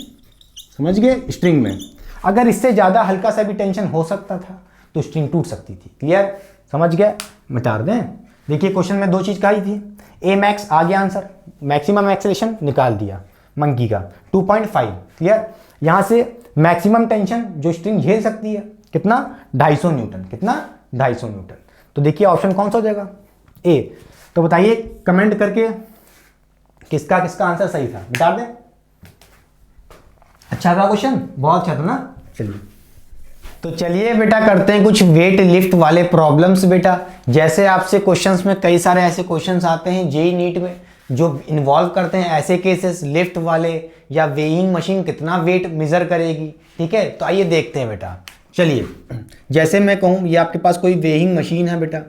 समझ गए। स्ट्रिंग में अगर इससे ज़्यादा हल्का सा भी टेंशन हो सकता था तो स्ट्रिंग टूट सकती थी। क्लियर, समझ गए। मिटा दें, देखिए क्वेश्चन में 2 चीज़ कही थी, ए मैक्स आ गया आंसर, मैक्सिमम एक्सेलेरेशन निकाल दिया मंकी का 2.5। क्लियर, यहाँ से मैक्सिमम टेंशन जो स्ट्रिंग झेल सकती है कितना, 250 न्यूटन, कितना 250 न्यूटन। तो देखिए ऑप्शन कौन सा हो जाएगा, ए। तो बताइए कमेंट करके किसका किसका आंसर सही था, बता दें। अच्छा था क्वेश्चन, बहुत अच्छा था ना। चलिए तो चलिए बेटा करते हैं कुछ वेट लिफ्ट वाले प्रॉब्लम्स बेटा। जैसे आपसे क्वेश्चंस में कई सारे ऐसे क्वेश्चंस आते हैं जेईई नीट में जो इन्वॉल्व करते हैं ऐसे केसेस लिफ्ट वाले, या वेइंग मशीन कितना वेट मेजर करेगी। ठीक है, तो आइए देखते हैं बेटा। चलिए जैसे मैं कहूँ ये आपके पास कोई वेइंग मशीन है बेटा,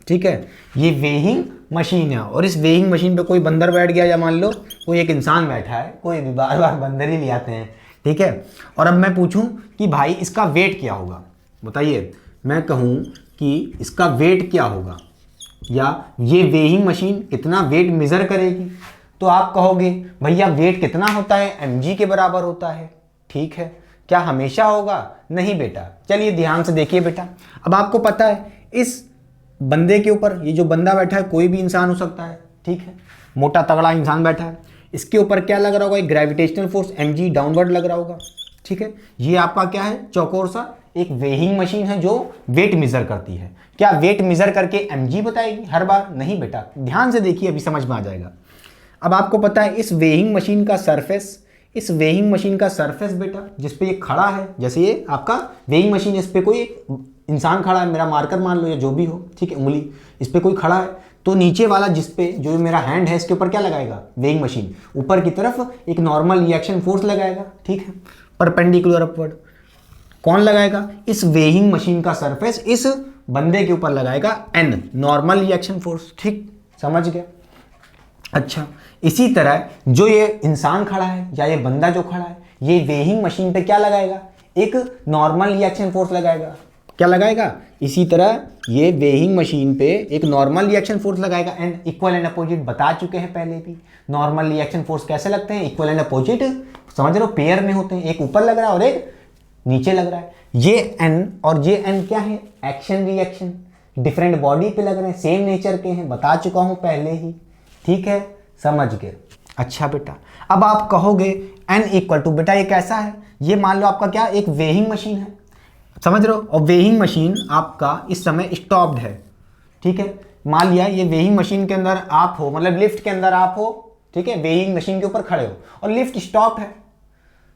ठीक है, ये वेइंग मशीन है और इस वेइंग मशीन पे कोई बंदर बैठ गया, या मान लो कोई एक इंसान बैठा है, कोई भी बार बार बंदर ही ले आते हैं। ठीक है, और अब मैं पूछूं कि भाई इसका वेट क्या होगा, बताइए। मैं कहूं कि इसका वेट क्या होगा, या ये वेइंग मशीन कितना वेट मेजर करेगी, तो आप कहोगे भैया वेट कितना होता है, mg के बराबर होता है। ठीक है, क्या हमेशा होगा, नहीं बेटा। चलिए ध्यान से देखिए बेटा, अब आपको पता है इस बंदे के ऊपर, ये जो बंदा बैठा है कोई भी इंसान हो सकता है, ठीक है, मोटा तगड़ा इंसान बैठा है, इसके ऊपर क्या लग रहा होगा, एक ग्रेविटेशनल फोर्स mg डाउनवर्ड लग रहा होगा, ठीक है। ये आपका क्या है, चौकोर सा एक वेइंग मशीन है जो वेट मेजर करती है। क्या वेट मेजर करके mg बताएगी हर बार? नहीं बेटा, ध्यान से देखिए, अभी समझ में आ जाएगा। अब आपको पता है इस वेइंग मशीन का सरफेस, इस वेइंग मशीन का सरफेस बेटा जिस पे ये खड़ा है, जैसे ये आपका वेइंग मशीन, इस पे कोई एक इंसान खड़ा है, मेरा मार्कर मान लो या जो भी हो, ठीक है, उंगली, इस पे कोई खड़ा है, तो नीचे वाला जिस पे जो मेरा हैंड है इसके ऊपर क्या लगाएगा, वेइंग मशीन ऊपर की तरफ एक नॉर्मल रिएक्शन फोर्स लगाएगा, ठीक है, परपेंडिकुलर अपवर्ड। कौन लगाएगा? इस वेइंग मशीन का सरफेस इस बंदे के ऊपर लगाएगा n, नॉर्मल रिएक्शन फोर्स, ठीक, समझ गए। अच्छा, इसी तरह जो ये इंसान खड़ा है या ये बंदा जो खड़ा है, ये वेइंग मशीन पे क्या लगाएगा, एक नॉर्मल रिएक्शन फोर्स लगाएगा। क्या लगाएगा? इसी तरह ये वेइंग मशीन पे एक नॉर्मल रिएक्शन फोर्स लगाएगा, एंड इक्वल एंड अपोजिट बता चुके हैं पहले भी। नॉर्मल रिएक्शन फोर्स कैसे लगते हैं? इक्वल एंड अपोजिट, समझ रहे हो, पेयर में होते हैं, एक ऊपर लग रहा है और एक नीचे लग रहा है। ये एन और ये एन क्या है? एक्शन रिएक्शन, डिफरेंट बॉडी पे लग रहे हैं, सेम नेचर के हैं, बता चुका हूं पहले ही, ठीक है, समझ गए। अच्छा बेटा, अब आप कहोगे एन इक्वल टू, बेटा ये कैसा है? ये मान लो आपका क्या, एक वेइंग मशीन है, समझ रहे हो, और वेइंग मशीन आपका इस समय स्टॉप्ड है, ठीक है। मान लिया ये वेइंग मशीन के अंदर आप हो, मतलब लिफ्ट के अंदर आप हो, ठीक है, वेइंग मशीन के ऊपर खड़े हो और लिफ्ट स्टॉप है,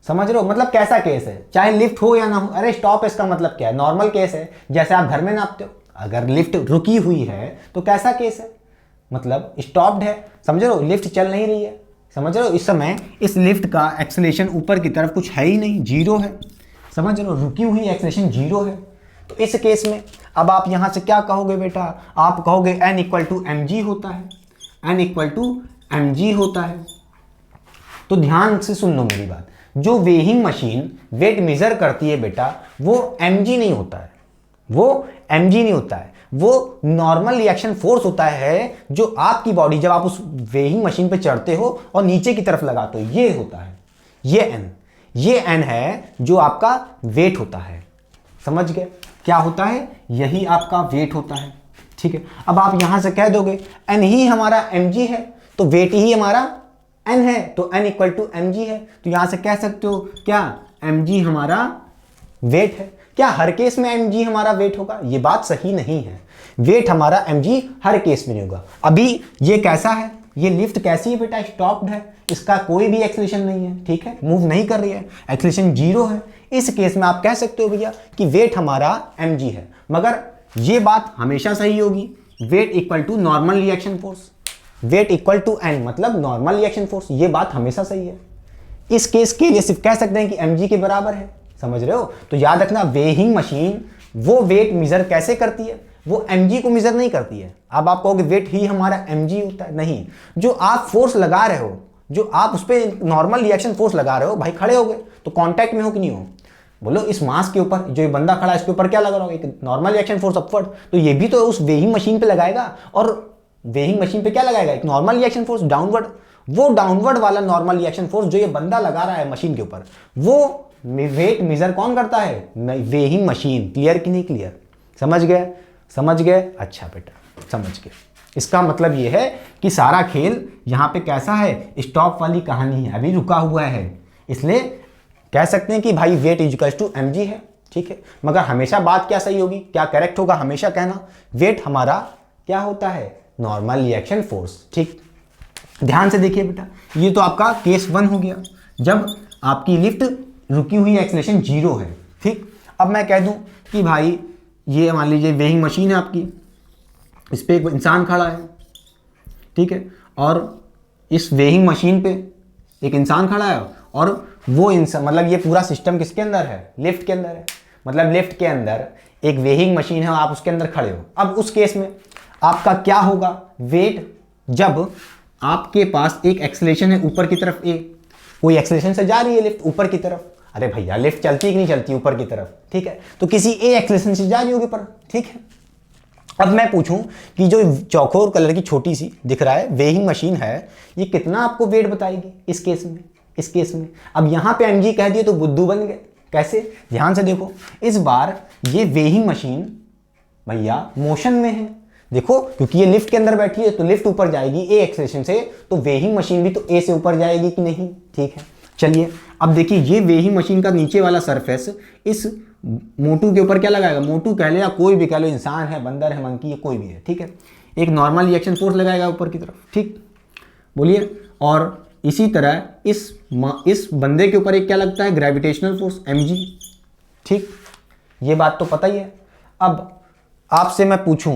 समझ रहे हो, मतलब कैसा केस है, चाहे लिफ्ट हो या ना हो, अरे स्टॉप इसका मतलब क्या है, नॉर्मल केस है, जैसे आप घर में नापते हो, अगर लिफ्ट रुकी हुई है तो कैसा केस है, मतलब स्टॉप्ड है, समझ रहे हो, लिफ्ट चल नहीं रही है, समझ रहे हो, इस समय इस लिफ्ट का एक्सेलेरेशन ऊपर की तरफ कुछ है ही नहीं, जीरो है, समझ रहे हो, रुकी हुई एक्सेलेरेशन जीरो है। तो इस केस में अब आप यहां से क्या कहोगे बेटा, आप कहोगे n equal to m g होता है, n equal to m g होता है। तो ध्यान से सुन लो मेरी बात, जो वेइंग मशीन वेट मेजर करती है बेटा, वो mg नहीं होता है, वो mg नहीं होता है, वो नॉर्मल रिएक्शन फोर्स होता है जो आपकी बॉडी जब आप उस वेइंग मशीन पे चढ़ते हो और नीचे की तरफ लगाते हो, ये होता है, ये n है जो आपका वेट होता है, समझ गए, क्या होता है, यही आपका वेट होता है, ठीक है। अब आप यहां से कह दोगे n ही हमारा mg है, तो वेट ही हमारा n है, तो n इक्वल टू mg है, तो यहां से कह सकते हो क्या, mg हमारा वेट है। क्या हर केस में mg हमारा वेट होगा? ये बात सही नहीं है, वेट हमारा mg हर केस में नहीं होगा। अभी ये कैसा है, ये लिफ्ट कैसी है बेटा, स्टॉप्ड है, इसका कोई भी एक्सेलेरेशन नहीं है, ठीक है, मूव नहीं कर रही है, एक्सेलेरेशन जीरो है। इस केस में आप कह सकते हो भैया कि वेट हमारा mg है, मगर ये बात हमेशा सही होगी, weight equal to normal reaction force, weight equal to n मतलब नॉर्मल रिएक्शन फोर्स, ये बात हमेशा सही है। इस केस के लिए सिर्फ कह सकते हैं कि mg के बराबर है, समझ रहे हो। तो याद रखना, वेइंग मशीन वो वेट मेजर कैसे करती है, वो mg को मेजर नहीं करती है। अब आप कहोगे वेट ही हमारा mg होता है, नहीं, जो आप फोर्स लगा रहे हो, जो आप उस पर नॉर्मल रिएक्शन फोर्स लगा रहे हो, भाई खड़े हो गए तो कांटेक्ट में हो कि नहीं हो, बोलो इस मास के ऊपर जो ये बंदा खड़ा है इसके ऊपर क्या लगा रहा हो, एक नॉर्मल रिएक्शन फोर्स अपवर्ड, तो ये भी तो उस वेइंग मशीन पे लगाएगा, और वेइंग मशीन पे क्या लगाएगा, एक नॉर्मल रिएक्शन फोर्स डाउनवर्ड। वो डाउनवर्ड वाला नॉर्मल रिएक्शन फोर्स जो ये बंदा लगा रहा है मशीन के ऊपर, वो वेट मेजर कौन करता है, वेइंग मशीन। क्लियर कि नहीं क्लियर, समझ गए, समझ गए। अच्छा बेटा समझ गए, इसका मतलब ये है कि सारा खेल यहाँ पे कैसा है, स्टॉप वाली कहानी है, अभी रुका हुआ है, इसलिए कह सकते हैं कि भाई वेट इक्वल टू mg है, ठीक है। मगर हमेशा बात क्या सही होगी, क्या करेक्ट होगा, हमेशा कहना वेट हमारा क्या होता है, नॉर्मल रिएक्शन फोर्स, ठीक। ध्यान से देखिए बेटा, ये तो आपका केस 1 हो गया, जब आपकी लिफ्ट रुकी हुई एक्सेलेरेशन जीरो है, ठीक। अब मैं कह दूं कि भाई ये मान लीजिए वेइंग मशीन है आपकी, इस पे एक इंसान खड़ा है, ठीक है, और इस वेइंग मशीन पे एक इंसान खड़ा है, और वो इंसान मतलब ये पूरा सिस्टम किसके अंदर है, लिफ्ट के अंदर है, मतलब लिफ्ट के अंदर एक वेइंग मशीन है, आप उसके अंदर खड़े हो। अब उस केस में आपका क्या होगा, वेट जब आपके पास एक एक्सेलेरेशन है ऊपर की तरफ, कोई एक्सेलेरेशन से जा रही है लिफ्ट ऊपर की तरफ, अरे भैया लिफ्ट चलती कि नहीं चलती ऊपर की तरफ, ठीक है, तो किसी ए एक्सेलेरेशन से जा रही होगी पर, ठीक है। अब मैं पूछूं कि जो चौकोर कलर की छोटी सी दिख रहा है वेइंग मशीन है, ये कितना आपको वेट बताएगी इस केस में, इस केस में। अब यहां पे mg कह दिए तो बुद्धू बन गए, कैसे, ध्यान से देखो, इस बार ये वेइंग मशीन भैया मोशन में है, देखो क्योंकि ये लिफ्ट के अंदर बैठी है तो लिफ्ट ऊपर जाएगी ए एक्सेलेरेशन से, तो वेइंग मशीन भी तो ए से ऊपर जाएगी कि नहीं, ठीक है। चलिए अब देखिए ये वेइंग मशीन का नीचे वाला सरफेस इस मोटू के ऊपर क्या लगाएगा, मोटू कह ले या कोई भी कह लो, इंसान है, बंदर है, मंकी है, कोई भी है, ठीक है, एक नॉर्मल रिएक्शन फोर्स लगाएगा ऊपर की तरफ, ठीक, बोलिए। और इसी तरह इस बंदे के ऊपर एक क्या लगता है, ग्रेविटेशनल फोर्स mg, ठीक, ये बात तो पता ही है। अब आपसे मैं पूछूं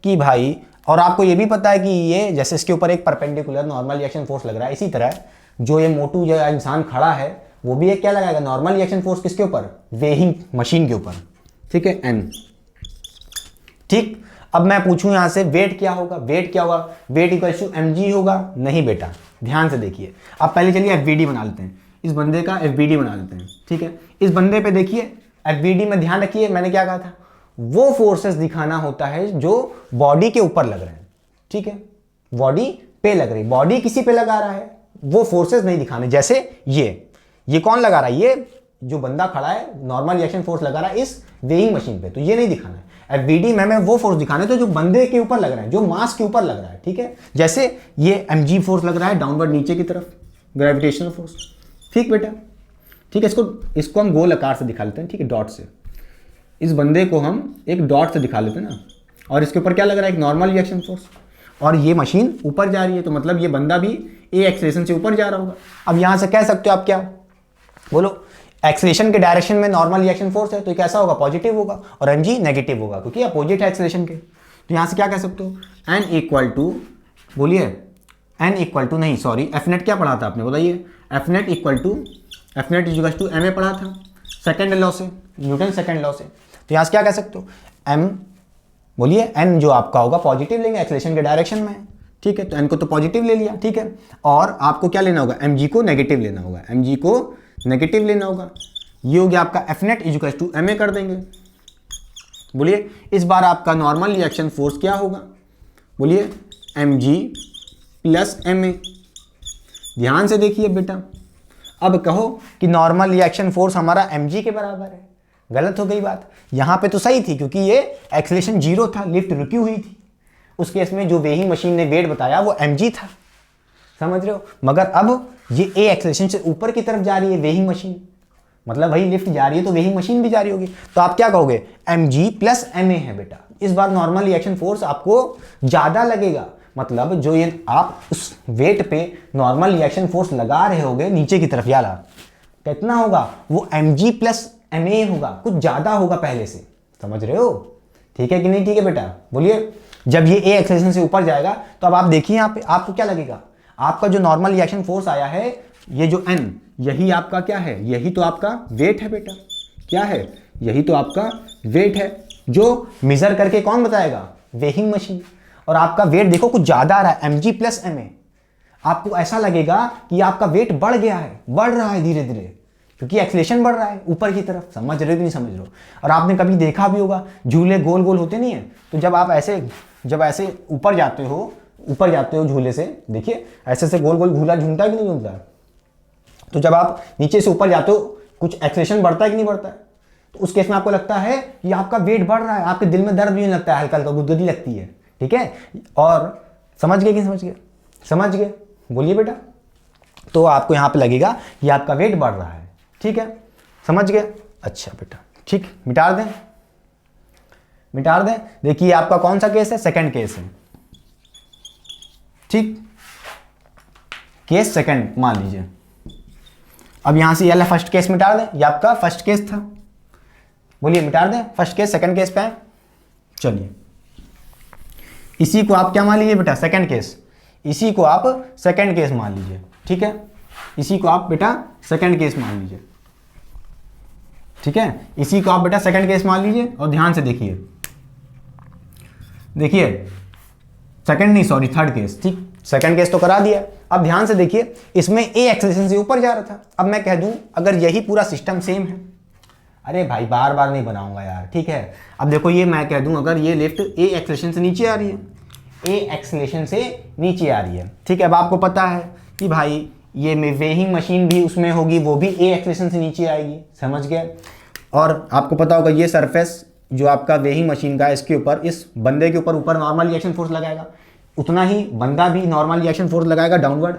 कि भाई, और आपको ये भी पता है कि ये जैसे इसके ऊपर एक परपेंडिकुलर नॉर्मल रिएक्शन फोर्स लग रहा है, इसी तरह जो ये मोटू जो इंसान खड़ा है वो भी एक क्या लगाएगा, नॉर्मल रिएक्शन फोर्स किसके ऊपर, वेइंग मशीन के ऊपर, ठीक है, n, ठीक। अब मैं पूछूं यहां से वेट क्या होगा, वेट क्या होगा, वेट इक्वल्स टू mg होगा, नहीं बेटा, ध्यान से देखिए। अब पहले चलिए FBD बना लेते हैं, इस बंदे का FBD बना लेते हैं, ठीक है। इस बंदे पे देखिए FBD में ध्यान रखिए, मैंने क्या कहा था, वो फोर्सेस दिखाना होता है जो बॉडी के ऊपर लग रहे हैं, ठीक है, बॉडी पे लग रही, बॉडी किसी पे लगा रहा है, वो फोर्सेस नहीं दिखाने। जैसे ये कौन लगा रहा है, ये जो बंदा खड़ा है नॉर्मल रिएक्शन फोर्स लगा रहा है इस वेइंग मशीन पे, तो ये नहीं दिखाना है। FBD में हमें वो फोर्स दिखाना है तो जो बंदे के ऊपर लग रहा है, जो मास के ऊपर लग रहा है, ठीक है। जैसे ये mg फोर्स लग रहा है डाउनवर्ड नीचे की तरफ, ग्रेविटेशनल फोर्स, ठीक बेटा, ठीक है। इसको हम गोल आकार से दिखा लेते हैं, ठीक है, डॉट से, इस बंदे को हम एक डॉट से दिखा लेते हैं ना, और इसके ऊपर क्या लग रहा है, एक नॉर्मल रिएक्शन फोर्स, और ये मशीन ऊपर जा रही है, तो मतलब ये बंदा भी ए एक्सेलेरेशन से ऊपर जा रहा होगा। अब यहां से कह सकते हो आप क्या, बोलो, एक्सेलेरेशन के डायरेक्शन में नॉर्मल रिएक्शन फोर्स है तो कैसा होगा, पॉजिटिव होगा, और mg नेगेटिव होगा क्योंकि अपोजिट है एक्सेलेरेशन के। तो यहां से क्या कह सकते हो, n इक्वल टू, बोलिए, n इक्वल टू नहीं सॉरी, एफ नेट क्या पढ़ा था आपने बताइए, एफ नेट इक्वल टू ma पढ़ा था सेकेंड लॉ से, न्यूटन सेकेंड लॉ से। तो यहां से क्या कह सकते हो, m, बोलिए, n जो आपका होगा पॉजिटिव लेंगे, एक्सेलेरेशन के डायरेक्शन में, ठीक है, तो n को तो पॉजिटिव ले लिया, ठीक है, और आपको क्या लेना होगा, mg को नेगेटिव लेना होगा, mg को नेगेटिव लेना होगा। ये हो गया आपका F net equal to ma कर देंगे। बोलिए इस बार आपका नॉर्मल रिएक्शन फोर्स क्या होगा, बोलिए mg प्लस ma। ध्यान से देखिए बेटा, अब कहो कि नॉर्मल रिएक्शन फोर्स हमारा mg के बराबर है, गलत हो गई बात, यहां पे तो सही थी क्योंकि ये एक्सेलेरेशन 0 था, लिफ्ट रुकी हुई थी, उस केस में जो वेइंग मशीन ने वेट बताया वो mg था, समझ रहे हो। मगर अब ये ए एक्सेलेरेशन से ऊपर की तरफ जा रही है वेइंग मशीन, मतलब वही लिफ्ट जा रही है तो वेइंग मशीन भी जा रही होगी, तो आप क्या कहोगे, mg प्लस ma है बेटा। इस बार नॉर्मल रिएक्शन फोर्स आपको ज्यादा लगेगा, मतलब जो ये आप उस वेट पे नॉर्मल रिएक्शन फोर्स लगा रहे होगे नीचे की तरफ, याला कितना होगा, वो mg प्लस ma होगा, कुछ ज्यादा होगा पहले से, समझ रहे हो, ठीक है कि नहीं, ठीक है बेटा। बोलिए जब ये ए एक्सेलेरेशन से ऊपर जाएगा तो अब आप देखिए यहाँ पे आपको क्या लगेगा, आपका जो नॉर्मल रिएक्शन फोर्स आया है, ये जो n, यही आपका क्या है, यही तो आपका वेट है बेटा, क्या है, यही तो आपका वेट है, जो मेजर करके कौन बताएगा, वेइंग मशीन। और आपका वेट देखो कुछ ज्यादा आ रहा है, mg प्लस ma, आपको ऐसा लगेगा कि आपका वेट बढ़ गया है, बढ़ रहा है धीरे धीरे, क्योंकि एक्सेलेरेशन बढ़ रहा है ऊपर की तरफ, समझ रहे हो कि नहीं समझ रहे हो। और आपने कभी देखा भी होगा झूले गोल गोल होते नहीं है, तो जब आप ऐसे ऊपर जाते हो झूले से, देखिए ऐसे से गोल गोल झूला झूमता है कि नहीं झूमता है, तो जब आप नीचे से ऊपर जाते हो कुछ एक्सेलेरेशन बढ़ता है कि नहीं बढ़ता है, तो उस केस में आपको लगता है कि आपका वेट बढ़ रहा है, आपके दिल में दर्द भी लगता है, हल्का हल्का गुदगुदी लगती है, ठीक है। और समझ गए कि समझ गए, बोलिए बेटा, तो आपको यहाँ पे लगेगा कि आपका वेट बढ़ रहा है, ठीक है, समझ गए, अच्छा बेटा, ठीक, मिटा दें। देखिए आपका कौन सा केस है, सेकंड केस है, ठीक, केस सेकंड मान लीजिए। अब यहां से ये फर्स्ट केस मिटा दें, ये आपका फर्स्ट केस था, बोलिए मिटा दें, फर्स्ट केस सेकंड केस पे है। चलिए इसी को आप क्या मान लीजिए बेटा, सेकंड केस, इसी को आप सेकंड केस मान लीजिए, ठीक है, इसी को आप बेटा सेकंड केस मान लीजिए, ठीक है, इसी को आप बेटा सेकंड केस मान लीजिए। और ध्यान से देखिए सेकंड नहीं सॉरी थर्ड केस, ठीक, सेकंड केस तो करा दिया। अब ध्यान से देखिए, इसमें ए एक्सेलेरेशन से ऊपर जा रहा था, अब मैं कह दूं अगर यही पूरा सिस्टम सेम है, अरे भाई बार बार नहीं बनाऊंगा यार, ठीक है। अब देखो ये मैं कह दूं अगर ये लिफ्ट ए एक्सेलेरेशन से नीचे आ रही है, ए एक्सेलेरेशन से नीचे आ रही है, ठीक है। अब आपको पता है कि भाई ये वेइंग मशीन भी उसमें होगी, वो भी ए एक्सेलेरेशन से नीचे आएगी, समझ गए। और आपको पता होगा ये सरफेस जो आपका वेइंग मशीन का इसके ऊपर, इस बंदे के ऊपर नॉर्मल रिएक्शन फोर्स लगाएगा, उतना ही बंदा भी नॉर्मल रिएक्शन फोर्स लगाएगा डाउनवर्ड,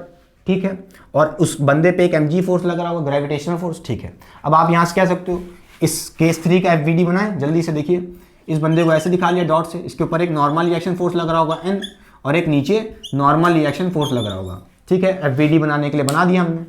ठीक है। और उस बंदे पे एक mg फोर्स लग रहा होगा, ग्रेविटेशनल फोर्स, ठीक है। अब आप यहाँ से कह सकते हो, इस केस 3 का FVD बनाएं जल्दी से। देखिए इस बंदे को ऐसे दिखा लिया डॉट से, इसके ऊपर एक नॉर्मल रिएक्शन फोर्स लग रहा होगा n, और एक नीचे नॉर्मल रिएक्शन फोर्स लग रहा होगा, ठीक है। FVD बनाने के लिए बना दिया हमने।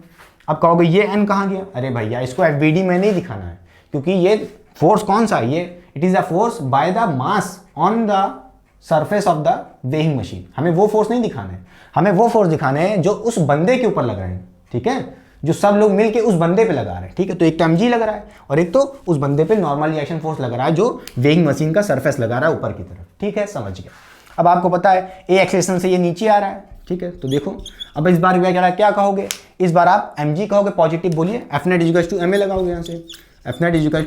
अब कहोगे ये n कहाँ गया? अरे भैया इसको FVD में नहीं दिखाना है, क्योंकि ये फोर्स कौन सा है, ये it is a force by the mass on the surface of the weighing machine. हमें वो फोर्स नहीं दिखाने हैं, हमें वो फोर्स दिखाने हैं जो उस बंदे के ऊपर लग रहे हैं, ठीक है, जो सब लोग मिलके उस बंदे पे लगा रहे हैं, ठीक है। तो एक तो mg लग रहा है और एक तो उस बंदे पे नॉर्मल रिएक्शन फोर्स लग रहा है जो वेइंग मशीन का सरफेस लगा रहा है ऊपर की तरफ, ठीक है, समझ गया। अब आपको पता है a एक्सेलेरेशन से ये नीचे आ रहा है, ठीक है। तो देखो अब इस बार क्या कहोगे, इस बार आप mg कहोगे पॉजिटिव, बोलिए F net = ma लगाओगे यहाँ से, F net = ma।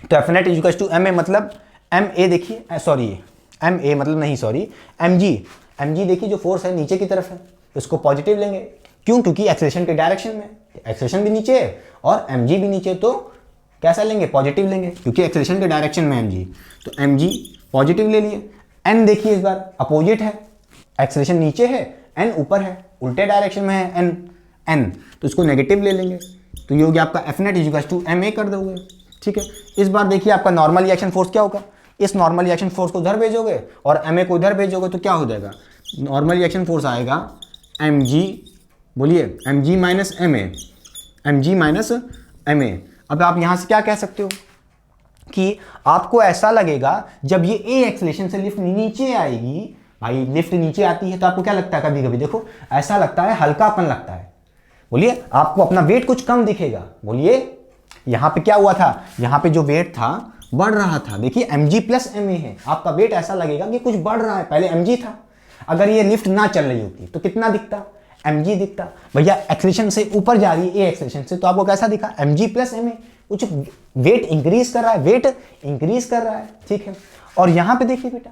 तो F net = ma मतलब ma, देखिए सॉरी ma मतलब नहीं सॉरी mg देखिए जो फोर्स है नीचे की तरफ है, इसको पॉजिटिव लेंगे। क्यों? क्योंकि एक्सेलेरेशन के डायरेक्शन में, एक्सेलेरेशन भी नीचे है और mg भी नीचे, तो कैसा लेंगे? पॉजिटिव लेंगे, क्योंकि एक्सेलेरेशन के डायरेक्शन में mg, तो mg पॉजिटिव ले लिए। n देखिए इस बार अपोजिट है, एक्सेलेरेशन नीचे है, n ऊपर है, उल्टे डायरेक्शन में है n, तो इसको नेगेटिव ले लेंगे। तो ये हो गया आपका F net = ma कर दोगे, ठीक है। इस बार देखिए आपका नॉर्मल रिएक्शन फोर्स क्या होगा, इस नॉर्मल रिएक्शन फोर्स को उधर भेजोगे और ma को उधर भेजोगे तो क्या हो जाएगा, नॉर्मल रिएक्शन फोर्स आएगा mg, बोलिए mg माइनस ma। अब आप यहाँ से क्या कह सकते हो कि आपको ऐसा लगेगा जब ये a एक्सेलेरेशन से लिफ्ट नीचे आएगी, भाई लिफ्ट नीचे आती है तो आपको क्या लगता है, कभी कभी देखो ऐसा लगता है, हल्कापन लगता है, बोलिए आपको अपना वेट कुछ कम दिखेगा। बोलिए यहाँ पे क्या हुआ था, यहाँ पे जो वेट था बढ़ रहा था, देखिए mg + ma है, आपका वेट ऐसा लगेगा कि कुछ बढ़ रहा है, पहले mg था। अगर ये लिफ्ट ना चल रही होती तो कितना दिखता, mg दिखता। भैया एक्सेलेरेशन से ऊपर जा रही है a एक्सेलेरेशन से, तो आपको कैसा दिखा, mg + ma, कुछ वेट इंक्रीज कर रहा है, ठीक है। और यहाँ पे देखिए बेटा,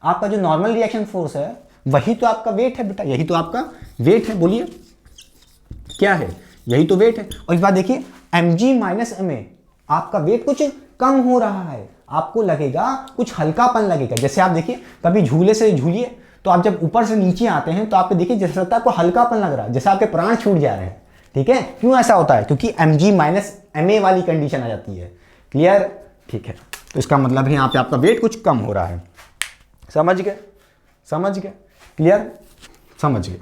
आपका जो नॉर्मल रिएक्शन फोर्स है वही तो आपका वेट है बेटा, यही तो आपका वेट है, बोलिए क्या है, यही तो वेट है। और इस बार देखिए mg - ma, आपका वेट कुछ कम हो रहा है, आपको लगेगा कुछ हल्कापन लगेगा। जैसे आप देखिए कभी झूले से झूलिए तो आप जब ऊपर से नीचे आते हैं तो आपको देखिए जैसे लगता है आपको हल्कापन लग रहा है, जैसे आपके प्राण छूट जा रहे हैं, ठीक है। क्यों ऐसा होता है, क्योंकि mg - ma वाली कंडीशन आ जाती है, क्लियर, ठीक है। तो इसका मतलब है यहाँ पे आपका वेट कुछ कम हो रहा है, समझ गए, क्लियर, समझ गए।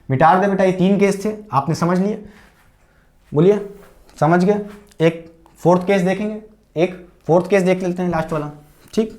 मिटा दे बेटा, ये 3 केस थे, आपने समझ लिए, बोलिए समझ गए। एक 4th केस देखेंगे, एक 4th केस देख लेते हैं, लास्ट वाला, ठीक।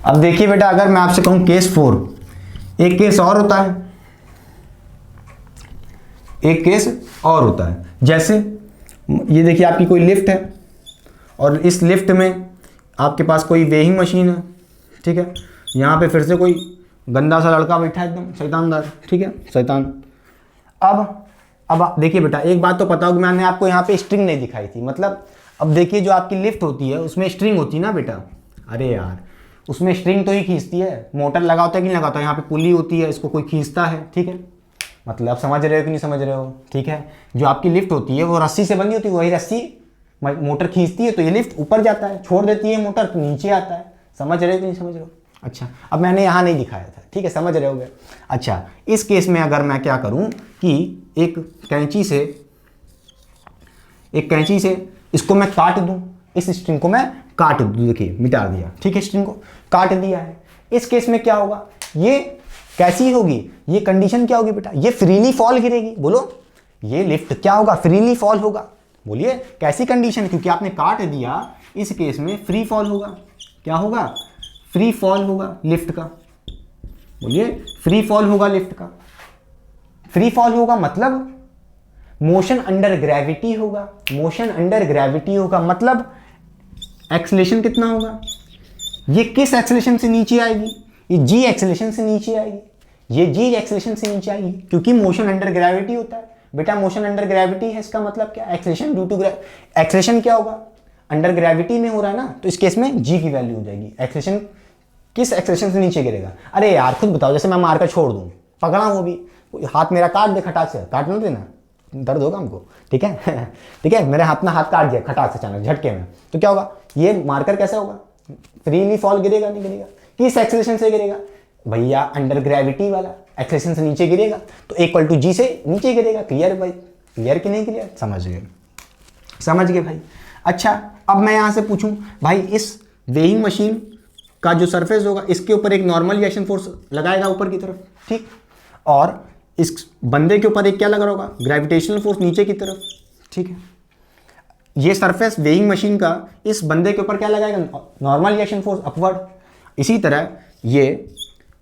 अब देखिए बेटा, अगर मैं आपसे कहूं केस 4, एक केस और होता है, जैसे ये देखिए आपकी कोई लिफ्ट है और इस लिफ्ट में आपके पास कोई वेइंग मशीन है, ठीक है। यहाँ पे फिर से कोई गंदा सा लड़का बैठा है, एकदम शैतानदार, ठीक है, शैतान। अब देखिए बेटा, एक बात तो पता होगी, मैंने आपको यहाँ पे स्ट्रिंग नहीं दिखाई थी, मतलब अब देखिए जो आपकी लिफ्ट होती है उसमें स्ट्रिंग होती है ना बेटा, अरे यार उसमें स्ट्रिंग तो ही खींचती है, मोटर लगा होता है कि नहीं लगाता है, यहाँ पे पुली होती है, इसको कोई खींचता है, ठीक है। मतलब समझ रहे हो कि नहीं समझ रहे हो, ठीक है। जो आपकी लिफ्ट होती है वो रस्सी से बनी होती है, वही रस्सी मोटर खींचती है तो ये लिफ्ट ऊपर जाता है, छोड़ देती है मोटर तो नीचे आता है, समझ रहे हो कि नहीं समझ रहे हो। अच्छा, अब मैंने यहाँ नहीं दिखाया था, ठीक है, समझ रहे होगे। अच्छा, इस केस में अगर मैं क्या करूँ कि एक कैंची से इसको मैं काट दूँ, इस स्ट्रिंग को मैं काट दूँ, देखिए मिटा दिया, ठीक है, स्ट्रिंग को काट दिया है। इस केस में क्या होगा, ये कैसी होगी, ये कंडीशन क्या होगी बेटा, ये फ्रीली फॉल गिरेगी, बोलो ये लिफ्ट क्या होगा, फ्रीली फॉल होगा। बोलिए कैसी कंडीशन, क्योंकि आपने काट दिया, इस केस में फ्री फॉल होगा, क्या होगा, फ्री फॉल होगा लिफ्ट का। बोलिए फ्री फॉल होगा लिफ्ट का, फ्री फॉल होगा मतलब मोशन अंडर ग्रेविटी होगा, मोशन अंडर ग्रेविटी होगा मतलब एक्सेलेरेशन कितना होगा, ये किस एक्सेलेरेशन से नीचे आएगी? ये जी एक्सेलेरेशन से नीचे आएगी, ये जी एक्सेलेरेशन से नीचे आएगी, क्योंकि मोशन अंडर ग्रेविटी होता है बेटा। मोशन अंडर ग्रेविटी है, इसका मतलब क्या? एक्सेलेरेशन ड्यू टू एक्सेलेरेशन क्या होगा? अंडर ग्रेविटी में हो रहा है ना, तो इस केस में जी की वैल्यू हो जाएगी। एक्सेलेरेशन किस एक्सेलेरेशन से नीचे गिरेगा? अरे यार खुद बताओ, जैसे मैं मार कर छोड़ दूं, पकड़ा हूं अभी, हाथ मेरा काट दे खटाक से, काट ना देना, दर्द होगा हमको, ठीक है ठीक है, मेरे हाथ में हाथ काट दिया खटाक से अचानक झटके में, तो क्या होगा? ये मारकर कैसे होगा? फ्रीली फॉल गिरेगा? नहीं गिरेगा। किस एक्सेलेरेशन से गिरेगा भैया? अंडर ग्रेविटी वाला एक्सेलेरेशन से नीचे गिरेगा, तो इक्वल टू जी से नीचे गिरेगा। क्लियर भाई? क्लियर कि नहीं क्लियर? समझ गए? समझ गए भाई। अच्छा, अब मैं यहां से पूछूं भाई, इस वेइंग मशीन का जो सरफेस होगा, इसके ऊपर एक नॉर्मल रिएक्शन फोर्स लगाएगा ऊपर की तरफ, ठीक, और इस बंदे के ऊपर एक क्या लगा होगा? ग्रेविटेशनल फोर्स नीचे की तरफ, ठीक है। ये सरफेस वेइंग मशीन का इस बंदे के ऊपर क्या लगाएगा? Normal reaction force upward. इसी तरह ये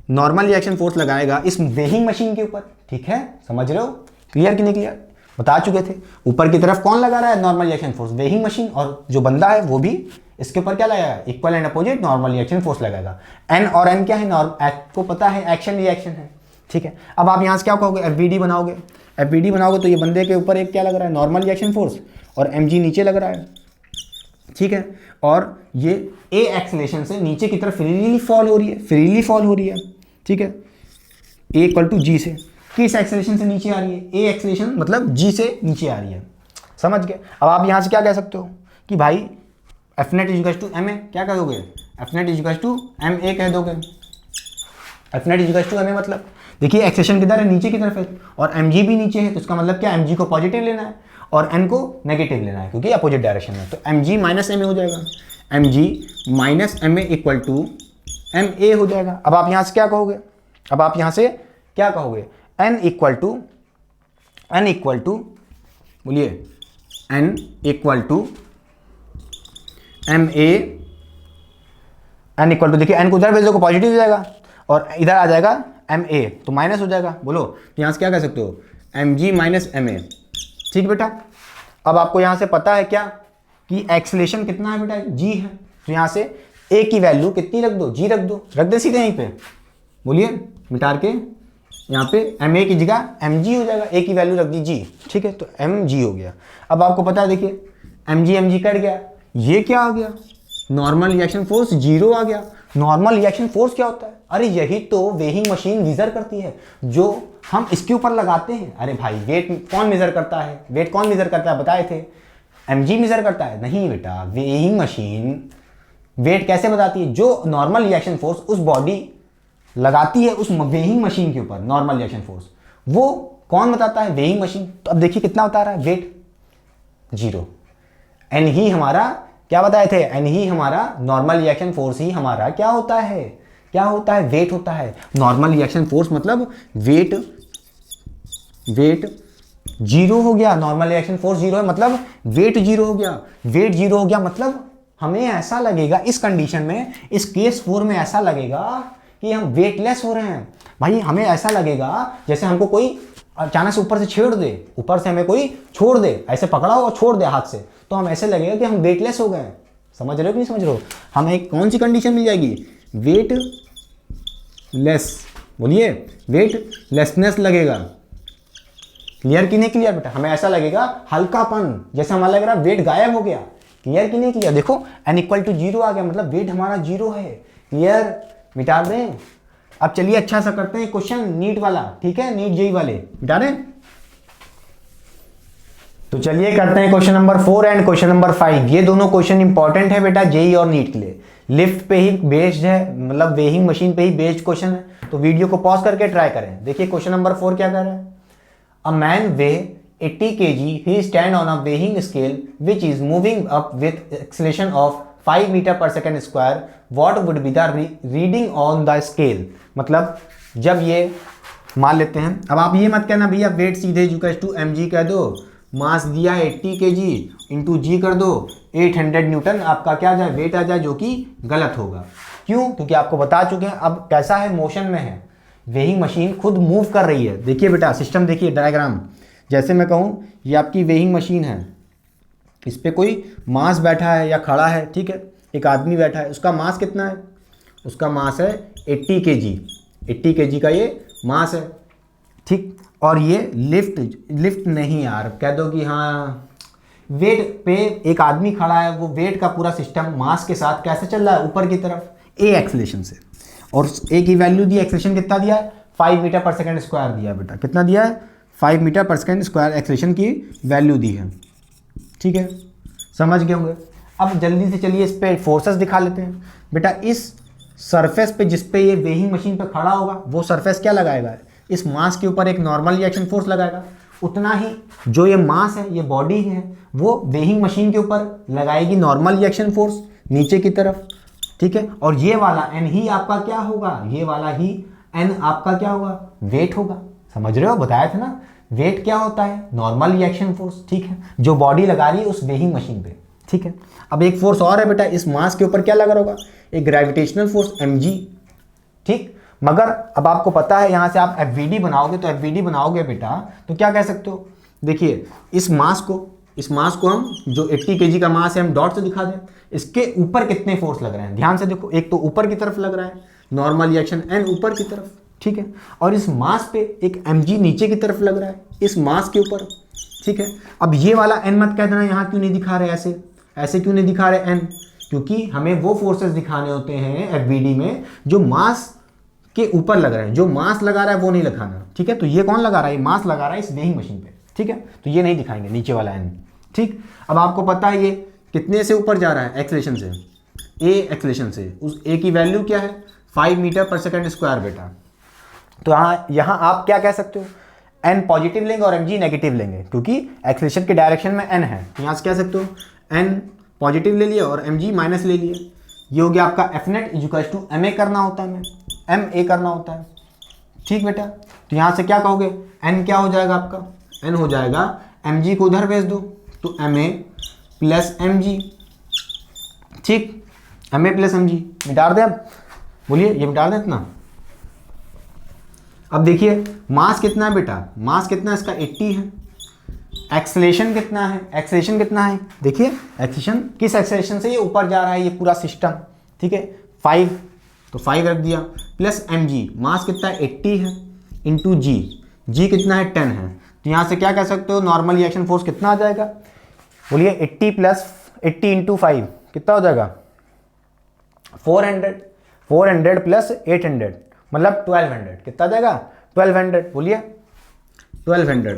नॉर्मल रिएक्शन फोर्स लगाएगा इस वेइंग मशीन के ऊपर, ठीक है। समझ रहे हो? क्लियर कि नहीं क्लियर? बता चुके थे। ऊपर की तरफ कौन लगा रहा है? Normal reaction force, weighing machine, और जो बंदा है वो भी इसके ऊपर क्या लगाएगा? Equal and opposite normal reaction force लगाएगा। एन और एन क्या है? आपको पता है एक्शन रिएक्शन है, ठीक है। अब आप यहाँ से क्या कहोगे? एफबीडी बनाओगे। एफबीडी बनाओगे तो ये बंदे के ऊपर एक क्या लग रहा है? नॉर्मल रिएक्शन फोर्स, और एमजी नीचे लग रहा है, ठीक है। और ये ए एक्सेलेरेशन से नीचे की तरफ फ्रीली फॉल हो रही है, फ्रीली फॉल हो रही है, ठीक है। ए इक्वल टू जी से किस एक्सेलेरेशन से नीचे आ रही है? ए एक्सेलेरेशन मतलब जी से नीचे आ रही है। समझ गए? अब आप यहाँ से क्या कह सकते हो कि भाई F net is to m a, क्या कह दोगे? F net is to m a कह दोगे। F net is to m a मतलब देखिए एक्सेलेरेशन किधर है? नीचे की तरफ है, और एम जी भी नीचे है, तो इसका मतलब क्या? एम जी को पॉजिटिव लेना है और एन को नेगेटिव लेना है, क्योंकि अपोजिट डायरेक्शन में। तो m g minus m a हो जाएगा, m g minus m a equal to m a हो जाएगा। अब आप यहाँ से क्या कहोगे? अब आप यहाँ से क्या कहोगे? एन इक्वल टू बोलिए n equal to m a, n equal to, देखिए एन को उधर भेज दो पॉजिटिव हो जाएगा, और इधर आ जाएगा एम ए तो माइनस हो जाएगा। बोलो, तो यहाँ से क्या कह सकते हो? M g minus m a, ठीक बेटा। अब आपको यहाँ से पता है क्या कि एक्सेलेरेशन कितना है बेटा? जी है, तो यहाँ से ए की वैल्यू कितनी रख दो? जी रख दो, रख दे सीधे यहीं पे, बोलिए मिटार के, यहाँ पे एम ए की जगह एम जी हो जाएगा, ए की वैल्यू रख दी जी, ठीक है, तो एम जी हो गया। अब आपको पता है, देखिए एम जी कट गया, ये क्या आ गया? नॉर्मल रिएक्शन फोर्स जीरो आ गया। नॉर्मल रिएक्शन फोर्स क्या होता है? अरे यही तो वेइंग मशीन मेजर करती है, जो हम इसके ऊपर लगाते हैं। अरे भाई वेट कौन मेजर करता है? वेट कौन मेजर करता है बताए थे? एमजी मेजर करता है? नहीं बेटा, वेइंग मशीन वेट कैसे बताती है? जो नॉर्मल रिएक्शन फोर्स उस बॉडी लगाती है उस वेइंग मशीन के ऊपर, नॉर्मल रिएक्शन फोर्स, वो कौन बताता है? Weighing machine. तो अब देखिए कितना बता रहा है? Wait zero. एन ही हमारा क्या बताए थे? एन ही हमारा नॉर्मल रिएक्शन फोर्स ही हमारा क्या होता है? क्या होता है? वेट होता है। नॉर्मल रिएक्शन फोर्स मतलब वेट, वेट जीरो हो गया। नॉर्मल रिएक्शन फोर्स जीरो है मतलब वेट जीरो हो गया। वेट जीरो हो गया मतलब हमें ऐसा लगेगा इस कंडीशन में, इस केस 4 में ऐसा लगेगा कि हम वेटलेस हो रहे हैं। भाई हमें ऐसा लगेगा जैसे हमको कोई अचानक से ऊपर से छेड़ दे, ऊपर से हमें कोई छोड़ दे, ऐसे पकड़ा हो और छोड़ दे हाथ से, तो हम ऐसे लगेगा कि हम वेटलेस हो गए। समझ रहे हो कि नहीं समझ रहे हो? हमें कौन सी कंडीशन मिल जाएगी? वेट लेस, बोलिए वेट लेसनेस लगेगा। क्लियर कि नहीं क्लियर बेटा? हमें ऐसा लगेगा हल्कापन, जैसे हमें लग रहा है वेट गायब हो गया। क्लियर कि नहीं क्लियर? देखो एन इक्वल टू जीरो आ गया मतलब वेट हमारा जीरो है। क्लियर? मिटा दें? अब चलिए अच्छा सा करते हैं क्वेश्चन नीट वाला, ठीक है, नीट जेई वाले मिटा दें। तो चलिए करते हैं question number 4 and question number 5। ये दोनों क्वेश्चन इंपॉर्टेंट है बेटा जेई और नीट के लिए। लिफ्ट पे ही बेस्ड है, मतलब वेइंग मशीन पे ही बेस्ड क्वेश्चन है, तो वीडियो को पॉज करके ट्राई करें। देखिए क्वेश्चन नंबर 4 क्या कर रहा है? A man way 80 kg, he stand on a weighing scale which is moving up with acceleration of 5 meter per second square. What would be the reading on the scale? मतलब जब ये मान लेते हैं, अब आप ये मत कहना भैया वेट सीधे इक्वल टू एम जी कह दो, मास दिया 80 kg इंटू जी कर दो, 800 न्यूटन आपका क्या जाए? वेट आ जाए, जो कि गलत होगा। क्यों? क्योंकि आपको बता चुके हैं अब कैसा है, मोशन में है, वेइंग मशीन खुद मूव कर रही है। देखिए बेटा सिस्टम देखिए, डायग्राम जैसे मैं कहूँ ये आपकी वेइंग मशीन है, इस पर कोई मास बैठा है या खड़ा है, ठीक है, एक आदमी बैठा है, उसका मास कितना है? उसका मास है 80 kg, 80 kg का ये मास है, ठीक। और ये लिफ्ट नहीं यार, कह दो कि हाँ वेट पे एक आदमी खड़ा है, वो वेट का पूरा सिस्टम मास के साथ कैसे चल रहा है, ऊपर की तरफ ए एक्सेलेरेशन से, और ए की वैल्यू दी, एक्सेलेरेशन कितना दिया है, 5 मीटर पर सेकंड स्क्वायर दिया है बेटा, कितना दिया है, 5 मीटर पर सेकंड स्क्वायर एक्सेलेरेशन की वैल्यू दी है, ठीक है, समझ गए होंगे। अब जल्दी से चलिए इस पे फोर्सेस दिखा लेते हैं बेटा। इस सरफेस पे जिस पे ये वेइंग मशीन पे खड़ा होगा, वो सरफेस क्या लगाएगा, इस मास के ऊपर एक नॉर्मल रिएक्शन फोर्स लगाएगा, उतना ही जो ये मास है, ये बॉडी है, वो वेइंग मशीन के ऊपर लगाएगी नॉर्मल रिएक्शन फोर्स नीचे की तरफ, ठीक है। और ये वाला एन ही आपका क्या होगा, ये वाला ही एन आपका क्या होगा, वेट होगा, समझ रहे हो, बताया था ना, वेट क्या होता है, नॉर्मल रिएक्शन फोर्स, ठीक है, जो बॉडी लगा रही है उस वेइंग मशीन पे, ठीक है। अब एक फोर्स और है बेटा, इस मास के ऊपर क्या लगा होगा, एक ग्रेविटेशनल फोर्स mg, ठीक। मगर अब आपको पता है यहाँ से आप FVD बनाओगे, तो FVD बनाओगे बेटा तो क्या कह सकते हो, देखिए इस मास को हम जो 80 kg का मास है हम डॉट से दिखा दें, इसके ऊपर कितने फोर्स लग रहे हैं, ध्यान से देखो, एक तो ऊपर की तरफ लग रहा है नॉर्मल रिएक्शन n ऊपर की तरफ, ठीक है, और इस मास पे एक mg नीचे की तरफ लग रहा है इस मास के ऊपर, ठीक है। अब ये वाला n मत कह देना, यहाँ क्यों नहीं दिखा रहे, ऐसे क्यों नहीं दिखा रहे n, क्योंकि हमें वो फोर्सेस दिखाने होते हैं FVD में जो मास के ऊपर लग रहे हैं, जो मास लगा रहा है वो नहीं लिखाना, ठीक है। तो ये कौन लगा रहा है, मास लगा रहा है इस वेइंग मशीन पे, ठीक है, तो ये नहीं दिखाएंगे नीचे वाला n, ठीक। अब आपको पता है ये कितने से ऊपर जा रहा है, एक्सेलेरेशन से, a एक्सेलेरेशन से, उस a की वैल्यू क्या है, 5 मीटर पर सेकंड स्क्वायर बेटा। तो यहाँ आप क्या कह सकते हो, n पॉजिटिव लेंगे और mg नेगेटिव लेंगे, क्योंकि एक्सेलेरेशन के डायरेक्शन में n है, तो यहाँ से कह सकते हो n पॉजिटिव ले लिया और mg माइनस ले लिया, ये हो गया आपका F net equal to ma करना होता है, ma करना होता है, ठीक बेटा। तो यहाँ से क्या कहोगे, n क्या हो जाएगा आपका, n हो जाएगा mg को उधर भेज दो तो ma प्लस mg, ठीक, ma प्लस mg मिटा दें, अब बोलिए ये मिटा दें इतना। अब देखिए मास कितना है बेटा, मास कितना है इसका 80 है, एक्सेलेरेशन कितना है, एक्सेलेरेशन कितना है, देखिए एक्सेलेरेशन किस एक्सेलेरेशन से ये ऊपर जा रहा है, ये पूरा सिस्टम, ठीक है, 5, तो 5 रख दिया, प्लस mg, मास कितना है 80 है, इंटू g कितना है 10 है, तो यहाँ से क्या कह सकते हो, नॉर्मल रिएक्शन फोर्स कितना आ जाएगा, बोलिए 80 प्लस 80 इंटू 5 कितना हो जाएगा, 400 प्लस 800 मतलब 1200, कितना आ जाएगा 1200, बोलिए 1200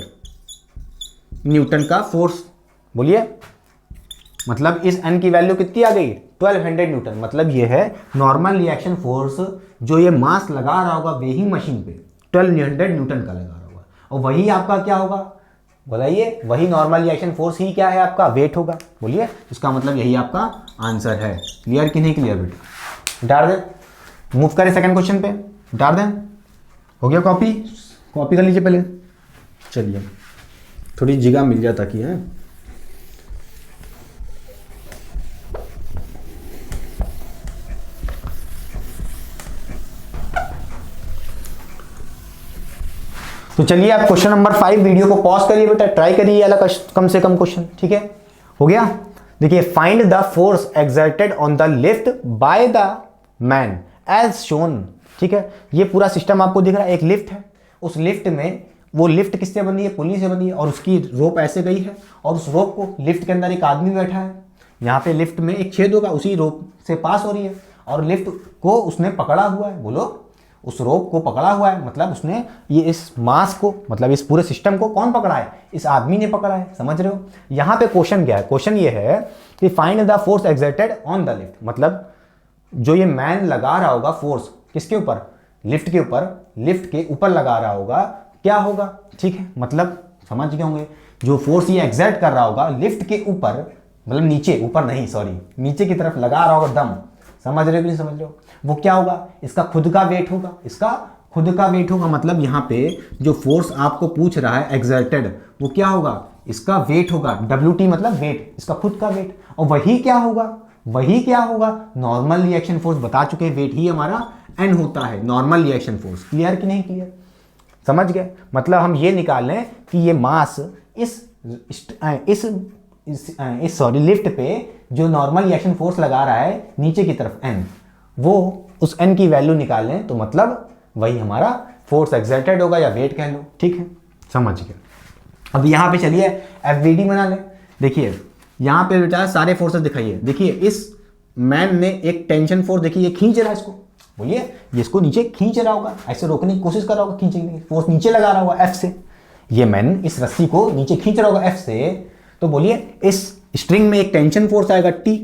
न्यूटन का फोर्स, बोलिए, मतलब इस n की वैल्यू कितनी आ गई, 1200 न्यूटन, मतलब ये है नॉर्मल रिएक्शन फोर्स जो ये मास लगा रहा होगा वेइंग मशीन पे, 1200 न्यूटन का लगा रहा होगा, और वही आपका क्या होगा, बताइए, वही नॉर्मल रिएक्शन फोर्स ही क्या है आपका, वेट होगा, बोलिए, इसका मतलब यही आपका आंसर है। क्लियर कि नहीं क्लियर बेटा, डाल दें, मूव करें सेकंड क्वेश्चन पे, डाल दें, हो गया, कॉपी कर लीजिए पहले, चलिए थोड़ी जगह मिल जाता कि है, तो चलिए आप क्वेश्चन नंबर 5 वीडियो को पॉज करिए बेटा, ट्राई करिए वाला कम से कम क्वेश्चन, ठीक है, हो गया। देखिए, find the force exerted on the lift by the man as shown, ठीक है, ये पूरा सिस्टम आपको दिख रहा है, एक लिफ्ट है, उस लिफ्ट में, वो लिफ्ट किससे बनी है, पुली से बनी है, और उसकी रोप ऐसे गई है, और उस रोप को लिफ्ट के अंदर एक आदमी बैठा है, यहाँ पे लिफ्ट में एक छेद होगा, उसी रोप से पास हो रही है, और लिफ्ट को उसने पकड़ा हुआ है, बोलो, उस रोप को पकड़ा हुआ है, मतलब उसने ये इस मास को, मतलब इस पूरे सिस्टम को कौन पकड़ा है, इस आदमी ने पकड़ा है, समझ रहे हो। यहाँ पे क्वेश्चन क्या है, क्वेश्चन ये है कि find the force exerted on the lift, मतलब जो ये मैन लगा रहा होगा फोर्स किसके ऊपर, लिफ्ट के ऊपर, लिफ्ट के ऊपर लगा रहा होगा, क्या होगा, ठीक है, मतलब समझ गए होंगे, जो फोर्स ये एक्सर्ट कर रहा होगा लिफ्ट के ऊपर, मतलब नीचे, ऊपर नहीं सॉरी, नीचे की तरफ लगा रहा होगा दम, समझ रहे हो कि नहीं समझ रहे हो, वो क्या होगा, इसका खुद का वेट होगा, इसका खुद का वेट होगा, मतलब यहाँ पे जो फोर्स आपको पूछ रहा है एक्सर्टेड, वो क्या होगा, इसका वेट होगा, WT मतलब वेट, इसका खुद का वेट, और वही क्या होगा, नॉर्मल रिएक्शन फोर्स, बता चुके हैं, वेट ही हमारा N होता है, नॉर्मल रिएक्शन फोर्स। क्लियर कि नहीं क्लियर, समझ गए, मतलब हम ये निकाल लें कि ये मास इस लिफ्ट पे जो नॉर्मल रिएक्शन फोर्स लगा रहा है नीचे की तरफ N, वो उस n की वैल्यू निकालें तो मतलब वही हमारा फोर्स एक्सर्टेड होगा या वेट कह लो, ठीक है, समझ गए। अब यहाँ पे चलिए FVD बना लें। देखिए यहाँ पे बेटा सारे फोर्सेस दिखाइए। देखिए इस मैन ने एक टेंशन फोर्स, देखिए ये खींच रहा है इसको, बोलिए ये इसको नीचे खींच रहा होगा, ऐसे रोकने की कोशिश कर रहा होगा, खींचने की फोर्स नीचे लगा रहा होगा F से। ये मैन इस रस्सी को नीचे खींच रहा होगा F से, तो बोलिए इस स्ट्रिंग में एक टेंशन फोर्स आएगा T,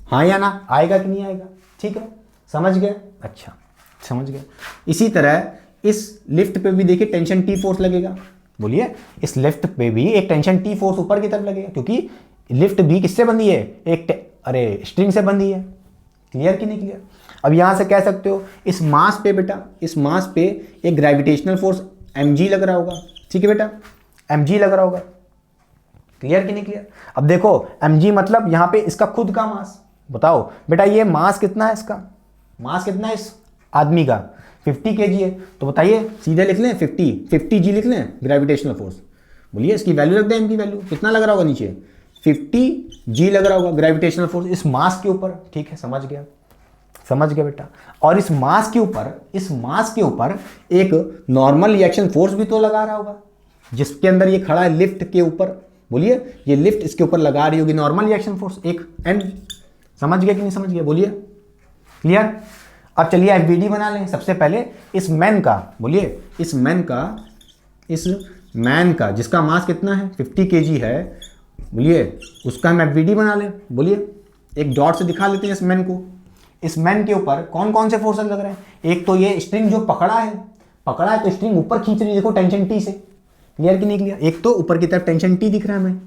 हाँ या ना, आएगा कि नहीं आएगा, ठीक है, समझ गए, अच्छा समझ गए। इसी तरह इस लिफ्ट पे भी देखिए टेंशन T फोर्स लगेगा, बोलिए इस लिफ्ट पे भी एक टेंशन T फोर्स ऊपर की तरफ लगेगा, क्योंकि लिफ्ट भी किससे बंधी है, एक स्ट्रिंग से बंधी है, क्लियर कि नहीं क्लियर। अब यहां से कह सकते हो इस मास पे बेटा, इस मास पे एक ग्रेविटेशनल फोर्स mg लग रहा होगा, ठीक है बेटा, mg लग रहा होगा, क्लियर कि नहीं क्लियर। अब देखो mg मतलब यहां पे इसका खुद का मास, बताओ बेटा ये मास कितना है, इसका मास कितना है इस आदमी का, 50 kg है, तो बताइए सीधे लिख लें 50 g लिख लें ग्रेविटेशनल फोर्स, बोलिए इसकी वैल्यू रख दें, m की वैल्यू कितना लग रहा होगा नीचे, 50 g लग रहा होगा ग्रेविटेशनल फोर्स इस मास के ऊपर, ठीक है, समझ गया, समझ गया बेटा। और इस मास के ऊपर एक नॉर्मल रिएक्शन फोर्स भी तो लगा रहा होगा, जिसके अंदर ये खड़ा है लिफ्ट के ऊपर, बोलिए ये लिफ्ट इसके ऊपर लगा रही होगी नॉर्मल रिएक्शन फोर्स एक n, समझ गया कि नहीं समझ गया, बोलिए क्लियर। अब चलिए FVD बना लें। सबसे पहले इस मैन का, बोलिए इस मैन का जिसका मास कितना है 50 kg है, बोलिए उसका हम FVD बना लें। बोलिए एक डॉट से दिखा लेते हैं इस मैन को। इस मैन के ऊपर कौन कौन से फोर्सेस लग रहे हैं, एक तो ये स्ट्रिंग जो पकड़ा है तो स्ट्रिंग ऊपर खींच रही है, देखो टेंशन T से, क्लियर कि नहीं क्लियर। एक तो ऊपर की तरफ टेंशन T दिख रहा है हमें,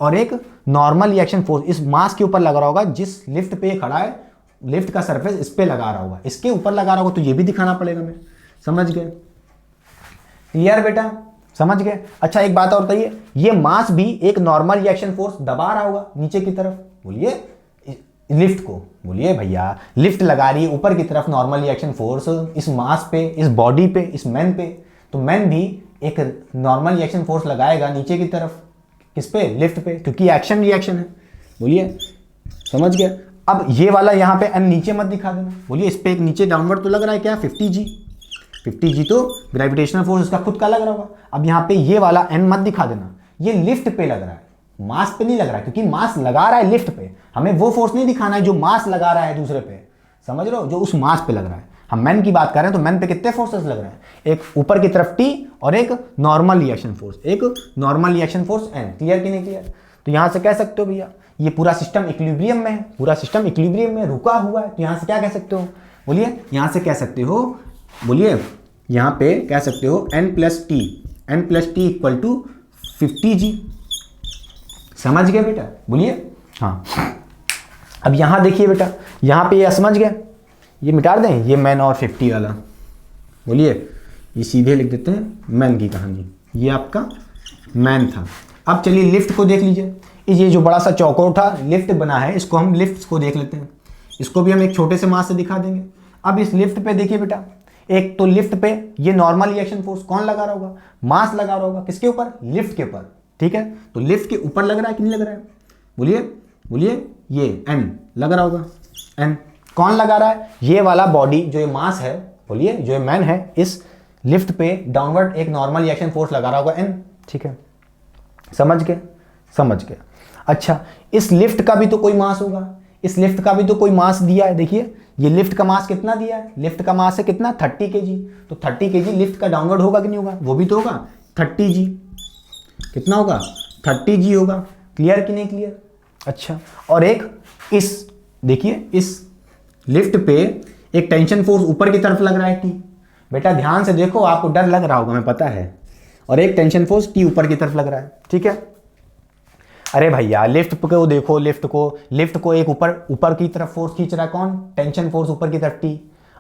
और एक नॉर्मल रिएक्शन फोर्स इस मास के ऊपर लगा रहा होगा, जिस लिफ्ट पे ये खड़ा है, लिफ्ट का सरफेस इस पे लगा रहा होगा, इसके ऊपर लगा रहा होगा, तो ये भी दिखाना पड़ेगा हमें, समझ गए, क्लियर बेटा, समझ गए। अच्छा एक बात और बताइए, ये मास भी एक नॉर्मल रिएक्शन फोर्स दबा रहा होगा नीचे की तरफ, बोलिए लिफ्ट को, बोलिए भैया लिफ्ट लगा रही है ऊपर की तरफ नॉर्मल रिएक्शन फोर्स इस मास पे, इस बॉडी पे, इस मैन पे, तो मैन भी एक नॉर्मल रिएक्शन फोर्स लगाएगा नीचे की तरफ, किस पे, लिफ्ट पे, क्योंकि एक्शन रिएक्शन है, बोलिए समझ गया। अब ये वाला यहाँ पे n नीचे मत दिखा देना, बोलिए इस पे एक नीचे डाउनवर्ड तो लग रहा है क्या 50 g तो ग्रेविटेशनल फोर्स इसका खुद का लग रहा होगा। अब यहाँ पे ये वाला n मत दिखा देना, ये लिफ्ट पे लग रहा है, मास पे नहीं लग रहा है, क्योंकि मास लगा रहा है लिफ्ट पे, हमें वो फोर्स नहीं दिखाना है जो मास लगा रहा है दूसरे पे, समझ रहे हो, जो उस मास पे लग रहा है। हम मैन की बात कर रहे हैं तो मैन पे कितने फोर्सेस लग रहे हैं, एक ऊपर की तरफ T और एक normal reaction force, n, clear कि नहीं क्लियर। तो यहां से कह सकते हो भैया ये पूरा सिस्टम इक्विलिब्रियम में है, पूरा सिस्टम इक्विलिब्रियम में रुका हुआ है, तो यहां से क्या कह सकते हो, बोलिए यहां से कह सकते हो, बोलिए यहां पे कह सकते हो n plus t equal to 50 g, समझ गए बेटा, बोलिए हाँ। अब यहां देखिए बेटा, यहां पे ये समझ गए, ये मिटा दें ये मैन और 50 वाला, बोलिए ये सीधे लिख देते हैं मैन की कहानी, ये आपका मैन था। अब चलिए लिफ्ट को देख लीजिए, ये जो बड़ा सा चौकोर था लिफ्ट बना है, इसको हम लिफ्ट को देख लेते हैं, इसको भी हम एक छोटे से मास से दिखा देंगे। अब इस लिफ्ट पे देखिए बेटा, एक तो लिफ्ट पे ये नॉर्मल रिएक्शन फोर्स कौन लगा रहा होगा, मास लगा रहा होगा, किसके ऊपर, लिफ्ट के ऊपर, ठीक है, तो लिफ्ट के ऊपर लग रहा है कि नहीं लग रहा है, बोलिए ये n लग रहा होगा, n कौन लगा रहा है, ये वाला बॉडी जो ये मास है, बोलिए जो ये मैन है, इस लिफ्ट पे डाउनवर्ड एक नॉर्मल रिएक्शन फोर्स लगा रहा होगा n, ठीक है, समझ गए। अच्छा इस लिफ्ट का भी तो कोई मास होगा, इस लिफ्ट का भी तो कोई मास दिया है, देखिए ये लिफ्ट का मास कितना दिया है, लिफ्ट का मास है कितना 30 kg, तो 30 kg लिफ्ट का डाउनवर्ड होगा कि नहीं होगा, वो भी तो होगा 30 g, कितना होगा 30 g होगा, क्लियर कि नहीं क्लियर। अच्छा और एक इस देखिए इस लिफ्ट पे एक टेंशन फोर्स ऊपर की तरफ लग रहा है T, बेटा ध्यान से देखो, आपको डर लग रहा होगा हमें पता है, और एक टेंशन फोर्स T ऊपर की तरफ लग रहा है, ठीक है। अरे भैया लिफ्ट को देखो, लिफ्ट को एक ऊपर की तरफ फोर्स खींच रहा है, कौन, टेंशन फोर्स ऊपर की तरफ T,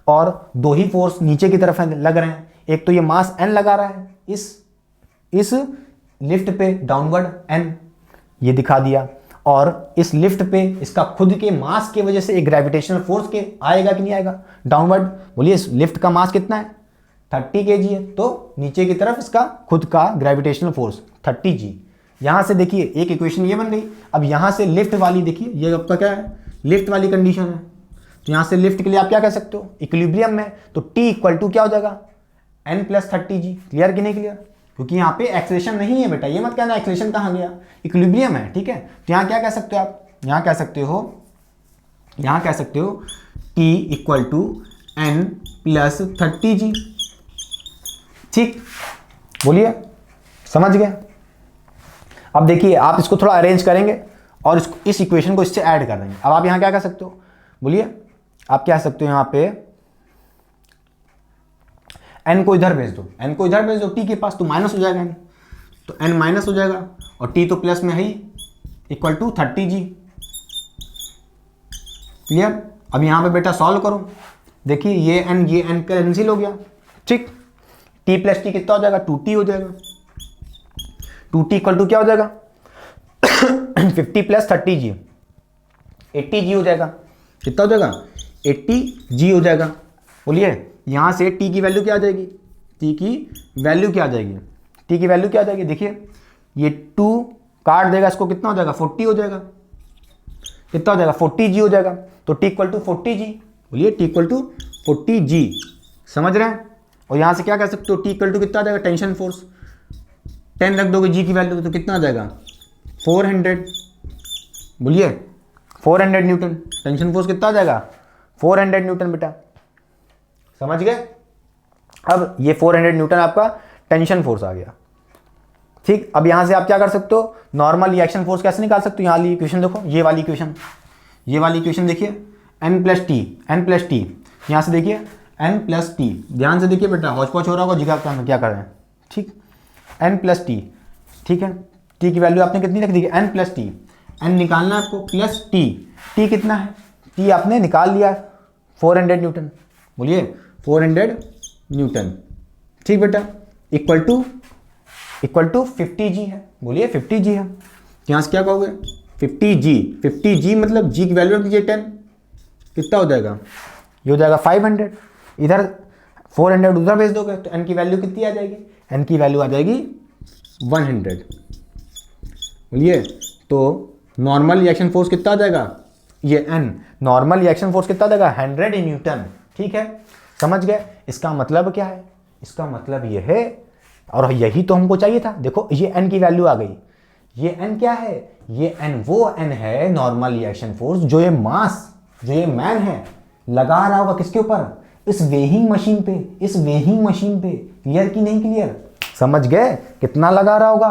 और दो ही फोर्स नीचे की तरफ लग रहे हैं, एक तो ये मास n लगा रहा है इस लिफ्ट पे डाउनवर्ड n, ये दिखा दिया, और इस लिफ्ट पे इसका खुद के मास की वजह से एक ग्रेविटेशनल फोर्स के आएगा कि नहीं आएगा डाउनवर्ड, बोलिए इस लिफ्ट का मास कितना है 30 kg है, तो नीचे की तरफ इसका खुद का ग्रेविटेशनल फोर्स 30 g। यहां से देखिए एक इक्वेशन ये बन गई। अब यहां से लिफ्ट वाली देखिए, ये आपका क्या है, लिफ्ट वाली कंडीशन है, तो यहाँ से लिफ्ट के लिए आप क्या कह सकते हो, इक्विलिब्रियम में, तो टी इक्वल टू क्या हो जाएगा, n प्लस 30g। क्लियर कि नहीं क्लियर, क्योंकि यहाँ पे एक्सेलेरेशन नहीं है बेटा, ये मत कहना एक्सेलेरेशन कहाँ गया, इक्विलिब्रियम है, ठीक है। तो यहाँ क्या कह सकते हो आप, यहाँ कह सकते हो t equal to n plus 30g। ठीक, बोलिए, समझ गए। अब देखिए आप इसको थोड़ा अरेंज करेंगे और इस इक्वेशन को इससे ऐड कर देंगे। अब आप यहाँ क्या कह सकते हो, बोलिए, आप क्या कह सकते हो, यहाँ पे n को इधर भेज दो, t के पास, तो माइनस हो जाएगा n, तो n माइनस हो जाएगा और t तो प्लस में है ही, इक्वल टू 30g। क्लियर। अब यहाँ पे बेटा सॉल्व करो, देखिए ये n कैंसिल हो गया, ठीक। t प्लस टी कितना हो जाएगा, 2t हो जाएगा, 2t इक्वल टू क्या हो जाएगा 50 प्लस 30g, 80g हो जाएगा। कितना हो जाएगा, 80g हो जाएगा। बोलिए, यहाँ से t की वैल्यू क्या आ जाएगी, t की वैल्यू क्या आ जाएगी, देखिए ये 2 काट देगा, इसको कितना हो जाएगा, 40 हो जाएगा। कितना हो जाएगा, 40g हो जाएगा। तो t इक्वल टू 40g, बोलिए t इक्वल टू 40g, समझ रहे हैं। और यहाँ से क्या कह सकते हो, t इक्वल टू कितना आ जाएगा, टेंशन फोर्स, 10 रख दोगे g की वैल्यू तो कितना आ जाएगा, 400। बोलिए 400 न्यूटन, टेंशन फोर्स कितना आ जाएगा, 400 न्यूटन बेटा, समझ गए। अब ये 400 न्यूटन आपका टेंशन फोर्स आ गया, ठीक। अब यहां से आप क्या कर सकते हो, नॉर्मल रिएक्शन फोर्स कैसे निकाल सकते हो, यहाँ वाली इक्वेशन देखो, ये वाली इक्वेशन देखिए, n प्लस टी, यहाँ से देखिए n प्लस टी, ध्यान से देखिए बेटा, हौच पौच हो रहा होगा, जिगा क्या कर रहे हैं, ठीक। n प्लस टी, ठीक है, t की वैल्यू आपने कितनी रख दी, n प्लस टी, n निकालना है आपको, प्लस t कितना है, t आपने निकाल लिया 400 न्यूटन। बोलिए 400 न्यूटन, ठीक बेटा, इक्वल टू 50g है। बोलिए 50g है। यहाँ से क्या कहोगे, 50g मतलब g की वैल्यू रख दीजिए 10, कितना हो जाएगा, ये हो जाएगा 500। इधर 400 उधर भेज दोगे तो n की वैल्यू कितनी आ जाएगी, n की वैल्यू आ जाएगी 100। बोलिए, तो नॉर्मल रिएक्शन फोर्स कितना आ जाएगा, ये n, नॉर्मल रिएक्शन फोर्स कितना आ जाएगा, 100 न्यूटन, ठीक है, समझ गए। इसका मतलब क्या है, इसका मतलब ये है, और यही तो हमको चाहिए था। देखो ये n की वैल्यू आ गई, ये n क्या है, ये n वो n है नॉर्मल रिएक्शन फोर्स जो ये मैन है लगा रहा होगा किसके ऊपर, इस वेइंग मशीन पे। क्लियर की नहीं क्लियर, समझ गए, कितना लगा रहा होगा,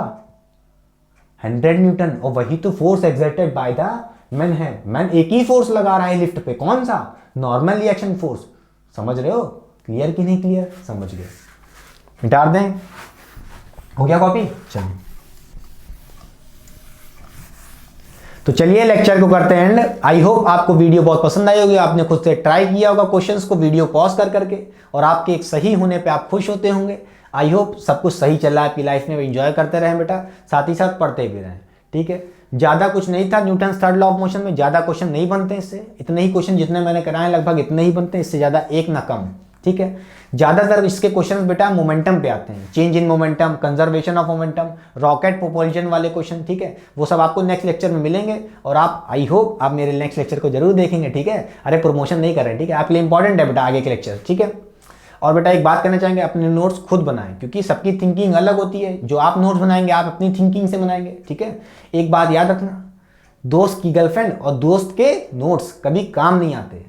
100 न्यूटन। और वही तो force exerted by the man है, मैन एक ही फोर्स लगा रहा है लिफ्ट पे, कौन सा, नॉर्मल रिएक्शन फोर्स। समझ रहे हो, क्लियर की नहीं क्लियर, समझ गए, मिटा दें, हो गया कॉपी। चलिए, तो चलिए लेक्चर को करते हैं एंड। आई होप आपको वीडियो बहुत पसंद आई होगी, आपने खुद से ट्राई किया होगा क्वेश्चंस को वीडियो पॉज करके, और आपके एक सही होने पे आप खुश होते होंगे। आई होप सब कुछ सही चल रहा है आपकी लाइफ में, एंजॉय करते रहें बेटा, साथ ही साथ पढ़ते भी रहें, ठीक है। ज़्यादा कुछ नहीं था Newton's third law of motion में, ज़्यादा क्वेश्चन नहीं बनते इससे, इतने ही क्वेश्चन जितने मैंने कराए लगभग इतने ही बनते हैं, इससे ज़्यादा एक ना कम, ठीक है। ज़्यादातर इसके क्वेश्चंस बेटा मोमेंटम पे आते हैं, change in momentum, conservation of momentum, rocket propulsion वाले क्वेश्चन, ठीक है। वो सब आपको नेक्स्ट लेक्चर में मिलेंगे, और आप आई होप आप मेरे नेक्स्ट लेक्चर को जरूर देखेंगे, ठीक है। अरे प्रमोशन नहीं कर रहे हैं, ठीक है, आपके लिए इंपॉर्टेंट है बेटा आगे के लेक्चर, ठीक है। और बेटा एक बात कहना चाहेंगे, अपने नोट्स खुद बनाएं, क्योंकि सबकी थिंकिंग अलग होती है। जो आप नोट्स बनाएंगे आप अपनी थिंकिंग से बनाएंगे, ठीक है। एक बात याद रखना, दोस्त की गर्लफ्रेंड और दोस्त के नोट्स कभी काम नहीं आते,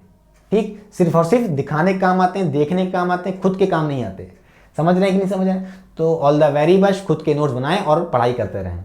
ठीक, सिर्फ और सिर्फ दिखाने के काम आते हैं, देखने के काम आते हैं, खुद के काम नहीं आते। समझ रहे हैं कि नहीं समझ रहे हैं, तो ऑल द वेरी बेस्ट, खुद के नोट्स बनाएं और पढ़ाई करते रहें।